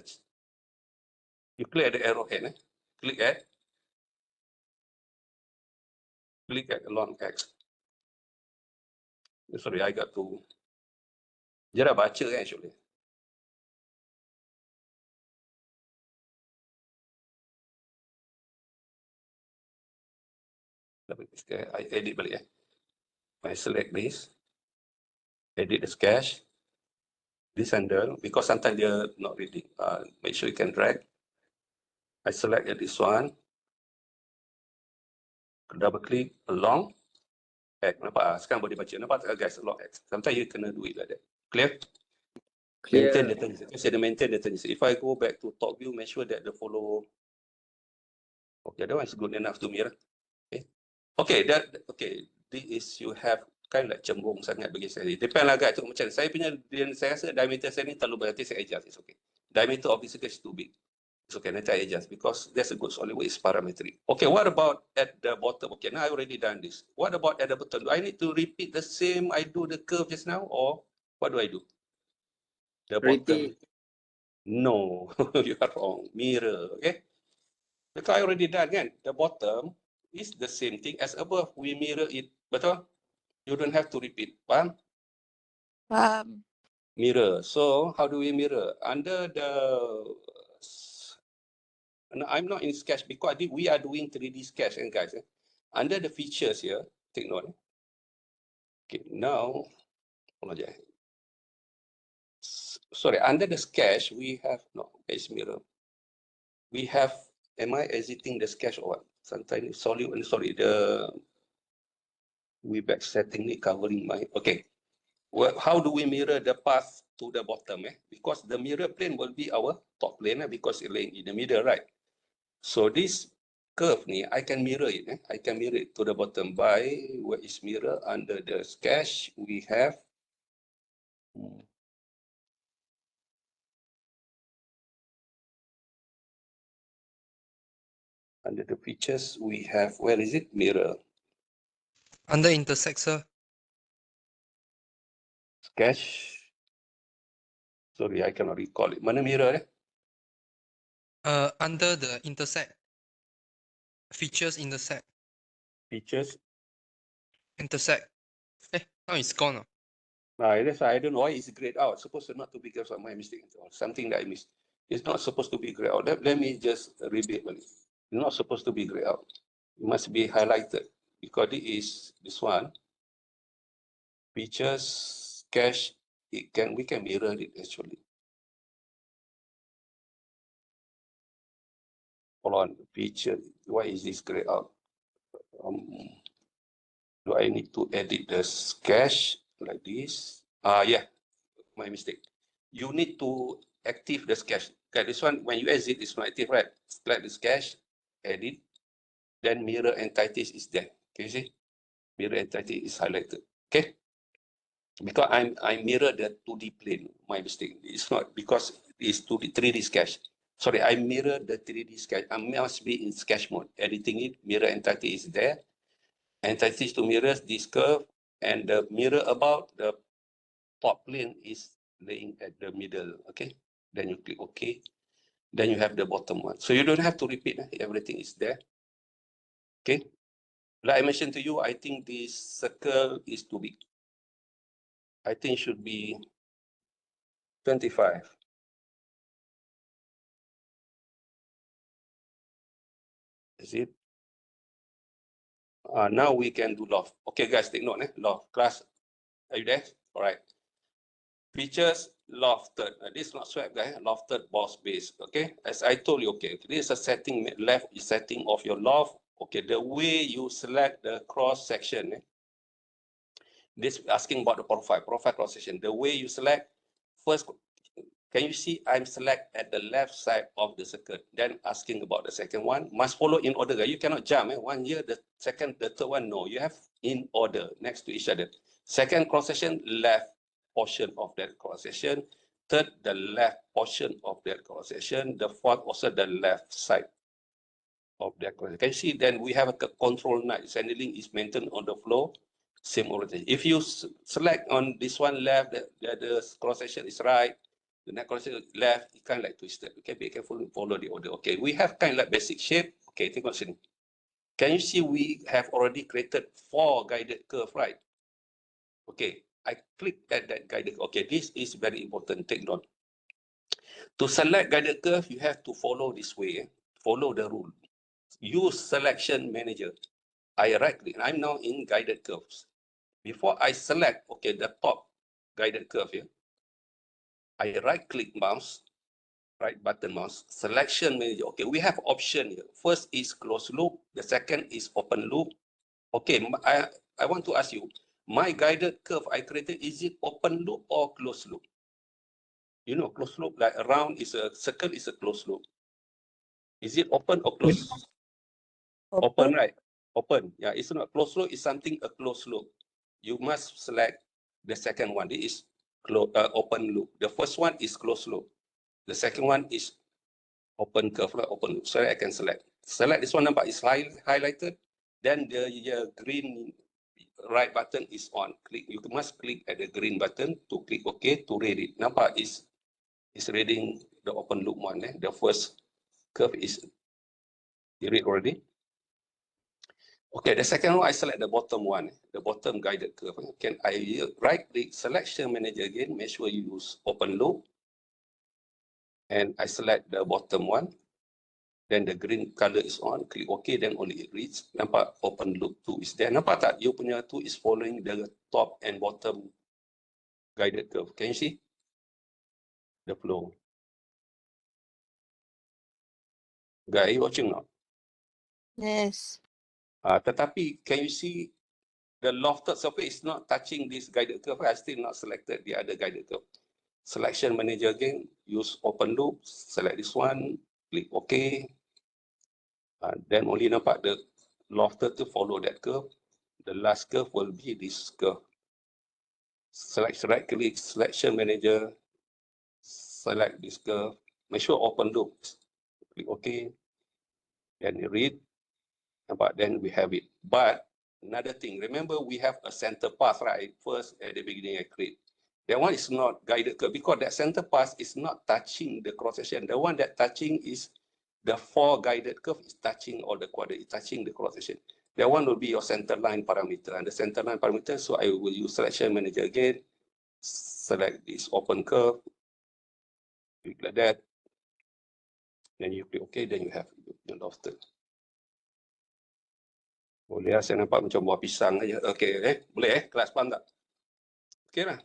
You click at the arrowhead. Click at along X. Sorry, I got to. Dia dah baca kan actually. I edit balik eh. I select this. Edit the sketch. This handle, because sometimes they're not reading. Make sure you can drag. I select this one. Double click along. Nampak? Sekarang boleh baca. Nampak tak guys? Lock X. Sometimes you kena do it like that. Clear? Maintain the turns. Say the maintain the turns. If I go back to top view, make sure that the follow. Okay, that one is good enough to me. Okay. Okay, okay. This is you have kind of like cembung sangat bagi saya. Depend lah guys. Macam saya punya, saya rasa diameter saya ni terlalu berarti saya adjust. It's okay. Diameter of this is too big. It's okay, nanti I adjust because that's a good solid way, it's parametric. Okay, what about at the bottom? Okay, now I already done this. What about at the bottom? Do I need to repeat the same I do the curve just now, or what do I do? The bottom. No, you are wrong. Mirror, okay? Because I already done kan. The bottom is the same thing as above. We mirror it. Betul? You don't have to repeat. Faham? Mirror. So how do we mirror? Under the, I'm not in sketch because we are doing 3D sketch, and guys, under the features here, take note. Okay, now, sorry, under the sketch, we have, no, it's mirror. We have, am I exiting the sketch or what? Sometimes sorry, the back setting it covering my, okay. Well, how do we mirror the path to the bottom? Because the mirror plane will be our top plane because it's laying in the middle, right? So this curve ni, I can mirror it. I can mirror it to the bottom by, where is mirror? Under the sketch, we have under the features, we have, where is it? Mirror. Under intersect, sir. Sketch. Sorry, I cannot recall it. Mana mirror? Under the intersect. Features intersect. Features. Intersect. Now it's gone. That's why I don't know why it's grayed out. Supposed to not to be grayed out. My mistake or something that I missed. It's not supposed to be grayed out. Let me just repeat. It's not supposed to be grayed out. It must be highlighted because it is this one. Features, cache. We can mirror it actually. Hold on. Feature. Why is this grayed out? Do I need to edit the cache like this? Yeah. My mistake. You need to active the cache. Okay, this one, when you exit, it's not active, right? Select this cache, edit, then mirror entities is there. Can you see? Mirror entity is highlighted. Okay? Because I mirror the 2D plane. My mistake. It's not because it's 2D, 3D sketch. Sorry, I mirror the 3D sketch. I must be in sketch mode. Editing it, mirror entity is there. Entities to mirrors this curve, and the mirror about the top plane is laying at the middle. Okay, then you click OK. Then you have the bottom one. So you don't have to repeat. Everything is there. Okay. Like I mentioned to you, I think this circle is too big. I think it should be 25. Is it? Now we can do loft. Okay, guys, take note. Loft class. Are you there? All right. Features lofted. This is not swap, guys. Lofted boss base. Okay. As I told you, okay, this is a setting. Left is setting of your loft. Okay, the way you select the cross section. This asking about the profile cross section. The way you select first. Can you see I'm select at the left side of the circle? Then asking about the second one. Must follow in order. You cannot jump. One here, the second, the third one. No, you have in order next to each other. Second cross section, left portion of that cross section. Third, the left portion of that cross section. The fourth, also the left side of that cross section. Can you see? Then we have a control nut. Handling is maintained on the floor. Same orientation. If you select on this one left, the cross section is right. The next cross section left, it kind of like twisted. Okay, be careful, follow the order. Okay, we have kind of like basic shape. Okay, take a look. Can you see we have already created 4 guided curve, right? Okay, I click at that guided. Okay, this is very important. Take note. To select guided curve, you have to follow this way. Follow the rule. Use selection manager. I right click. I'm now in guided curves. Before I select, okay, the top guided curve here, I right click mouse, right button mouse, selection manager. Okay, we have option here. First is closed loop. The second is open loop. Okay, I want to ask you, my guided curve I created, is it open loop or closed loop? You know, closed loop, like around is a circle is a closed loop. Is it open or closed? Open, right? Open. Yeah, it's not closed loop. It's something a closed loop. You must select the second one. This is open loop. The first one is closed loop. The second one is open curve, like open loop. So I can select. Select this one. Nampak is highlighted. Then the green right button is on. Click. You must click at the green button to click OK to read it. Nampak is reading the open loop one. The first curve is read already. Okay, the second one, I select the bottom one, the bottom guided curve. Can I right click selection manager again, make sure you use open loop. And I select the bottom one. Then the green color is on, click OK, then only it reads. Nampak open loop 2 is there. Nampak tak? You punya 2 is following the top and bottom guided curve. Can you see? The flow. Guys, are you watching now? Yes. Tetapi, can you see the lofted surface is not touching this guided curve? I still not selected the other guided curve. Selection manager again, use open loop, select this one, click OK. Then only nampak the lofted to follow that curve. The last curve will be this curve. Select right click, selection manager, select this curve, make sure open loop, click OK. Then you read, but then we have it. But another thing, remember we have a center path, right? First at the beginning I create. That one is not guided curve because that center path is not touching the cross section. The one that touching is the 4 guided curve is touching all the quadrant, is touching the cross section. That one will be your center line parameter. And the center line parameter, so I will use selection manager again, select this open curve, click like that. Then you click OK, then you have your lofted. Boleh lah, saya nampak macam buah pisang aja. Okay, boleh kelas faham tak? Okay lah.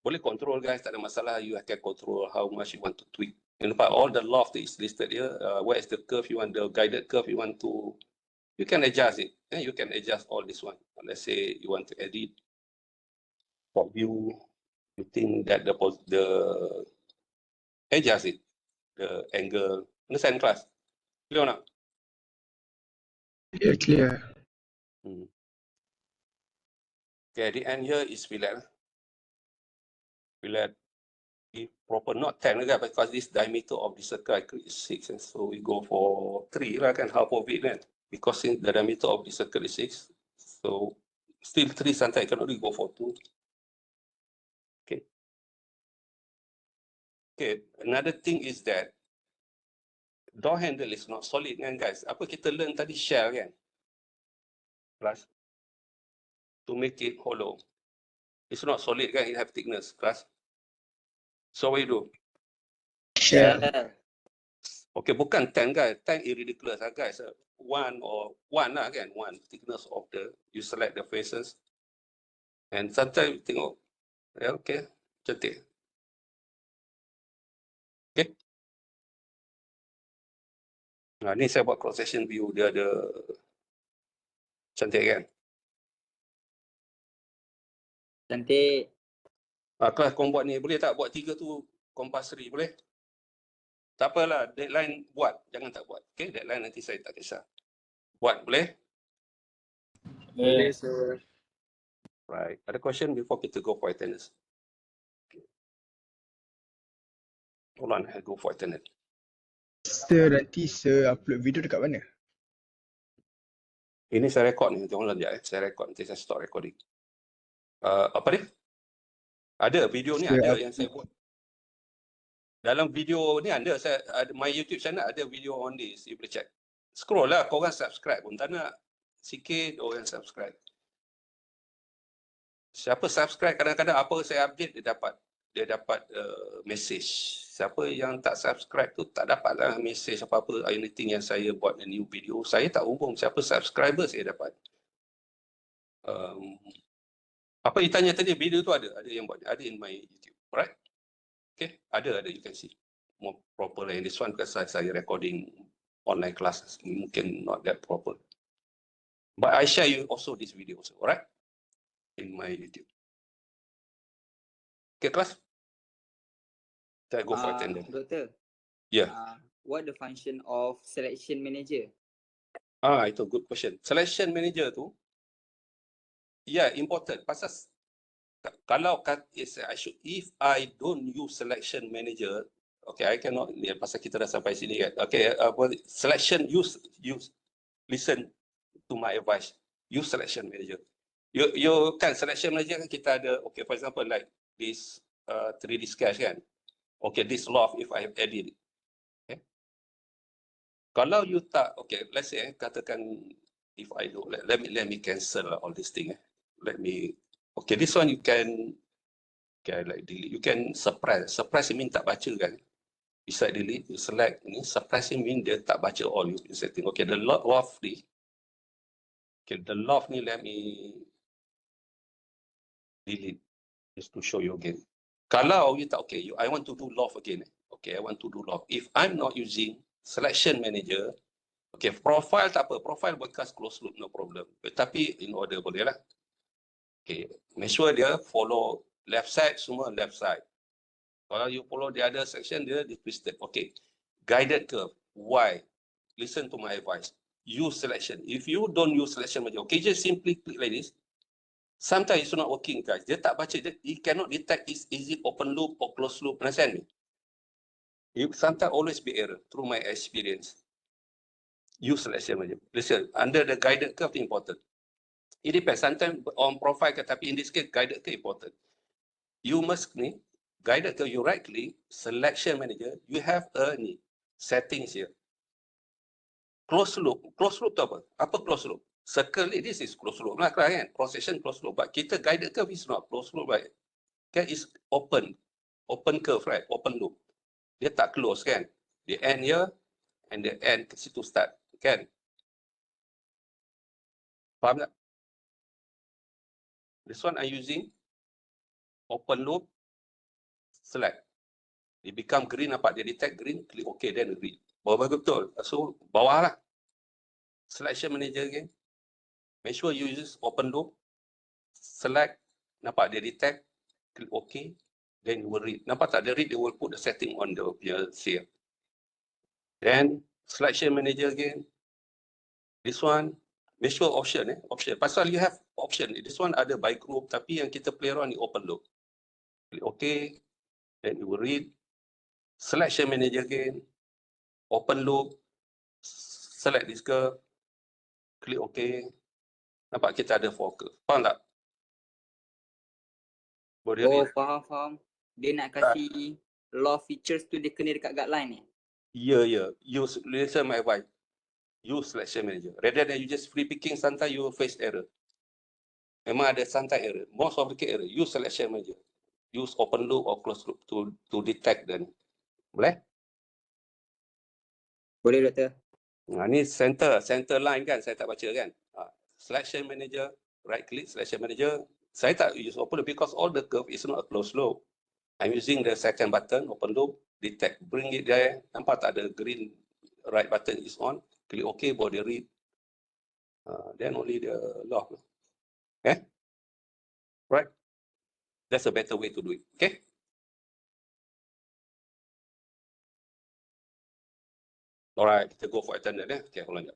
Boleh control guys, tak ada masalah. You can control how much you want to tweak. And about all the loft is listed here. Where is the curve you want, the guided curve you want to, you can adjust it. You can adjust all this one. Let's say you want to edit top view. You think that the adjust it, the angle. Understand class? Clear or not? Clear. Okay, the end here is fillet. Fillet proper, not 10 lah, because this diameter of the circle I create is 6. And so we go for 3 lah, kan, half of it then. Because the diameter of the circle is 6. So still 3 sometimes I can only go for 2. Okay. Okay, another thing is that door handle is not solid kan guys. Apa kita learn tadi shell kan? Plus to make it hollow. It's not solid kan, it have thickness plus. So what you do? Shell. Okay, bukan 10 guys. 10 is ridiculous lah guys. 1 lah kan, 1 thickness of the, you select the faces. And sometimes you tengok, yeah, okay, cantik. Okay. Nah, ni saya buat cross section view, dia ada cantik kan? Cantik. Kelas kau buat ni, boleh tak buat 3 tu compulsory, boleh? Tak apalah, deadline buat, jangan tak buat. Okay, deadline nanti saya tak kisah. Buat, boleh? Boleh, sir. Right. Ada question before kita go for attendance? Hold on, I go for attendance. Sir, nanti sir upload video dekat mana? Ini saya rekod ni, jangan sekejap saya rekod, nanti saya stop recording. Apa ni? Ada video ni, ada yang saya buat. Dalam video ni ada, my YouTube channel ada video on this, you boleh check. Scroll lah, korang subscribe pun tak nak. Sikit orang subscribe. Siapa subscribe, kadang-kadang apa saya update dia dapat message. Siapa yang tak subscribe tu tak dapatlah message apa-apa. Anything yang saya buat a new video, saya tak hubung siapa subscriber saya dapat. Apa you tanya tadi, video tu ada yang buat, ada in my YouTube, alright? Okay, ada you can see more proper lah. This one because saya recording online classes, mungkin not that proper. But I share you also this video also, alright? In my YouTube. Okay, class. Saya go for attendance. Doktor. Yeah. What the function of selection manager? Itu good question. Selection manager tu, important. Pasal kalau if I don't use selection manager, okay, I cannot. Pasal kita dah sampai sini kan. Okay, selection use listen to my advice. Use selection manager. You kan selection manager kan kita ada. Okay, for example like this 3D sketch kan. Okay, this loft if I have added. Okay. Kalau you tak, okay, let's say katakan if I do, let me cancel all this thing. Let me, okay, this one you can like delete. You can suppress. Suppress mean tak baca kan. Bisa delete, you select ni. Suppress mean dia tak baca all you setting. Okay, the loft ni. Okay, the loft ni let me delete just to show you again. Kalau you tak, okay, I want to do loft again. Okay, I want to do loft. If I'm not using selection manager, okay, profile tak apa. Profile bekas close loop, no problem. Tetapi in order boleh lah. Okay, make sure dia follow left side, semua left side. Kalau you follow the other section, dia twisted. Okay, guided curve. Why? Listen to my advice. Use selection. If you don't use selection manager, okay, just simply click like this. Sometimes it's not working, guys. Dia tak baca. He cannot detect is it open loop or closed loop. Understand me? You sometimes always be error through my experience. Use selection manager. Listen, under the guided curve important. It depends. Sometimes on profile, tapi in this case, guided curve important. You must ni guided curve. You right click, selection manager. You have a ni settings here. Close loop. Close loop tu apa? Apa close loop? Circle ni, this is close loop lah kan? Cross section close loop. But kita guided curve is not close loop, right? Okay, it's open. Open curve, right? Open loop. Dia tak close kan? The end here and the end ke situ start. Kan? Faham tak? This one I'm using open loop, select. It become green, nampak dia detect green, click OK, then read. Bawah betul. So, bawah lah. Selection manager again. Make sure you use open loop, select, nampak dia detect, click OK, then you will read. Nampak tak? Dia read, they will put the setting on the here. Then, selection manager again. This one, make sure option. Option. Pasal you have option. This one ada by group, tapi yang kita play around ni open loop. Click OK, then you will read. Selection manager again, open loop, select this curve, click OK. Nampak kita ada 4 curve. Faham tak? Boleh read? Faham. Dia nak kasih loft features tu dia kena dekat guideline ni. Yeah. Use, listen my advice. Use selection manager. Rather than you just free picking, sometimes you will face error. Memang ada sometimes error. Most of the case error. Use selection manager. Use open loop or closed loop to detect them. Boleh? Boleh doktor. Ni center line kan, saya tak baca kan. Selection manager, right click selection manager. Saya tak use open loop because all the curve is not a closed loop. I'm using the second button, open loop, detect, bring it there. Nampak tak ada green right button is on. Click OK, body read. Then only the lock. Okay? Right? That's a better way to do it. Okay? Alright, kita go for attendance. Okay, hold on.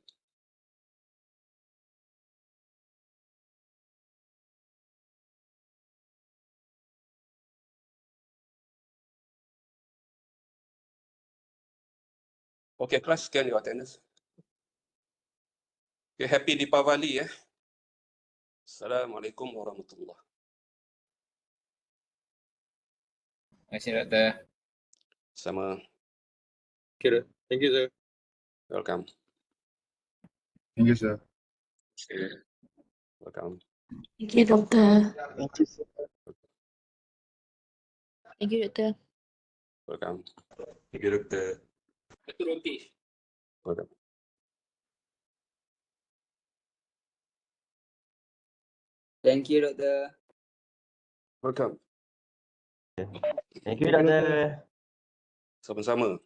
Okay, class, scan your attendance. Okay, happy Deepavali. Assalamualaikum warahmatullahi. Terima kasih doktor. Sama. Okay, thank you, sir. Welcome. Thank you, sir. Okay. Welcome. Thank you, doctor. Thank you, sir. Thank you, doctor. Welcome. Thank you, Doctor. Itu roti. Welcome. Thank you, doctor. Welcome. Thank you, Doctor. Sama-sama.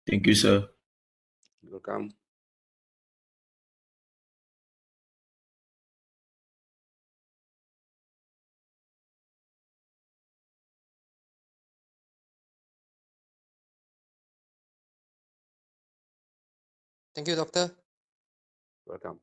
Thank you, sir. Welcome. Thank you, doctor. Welcome.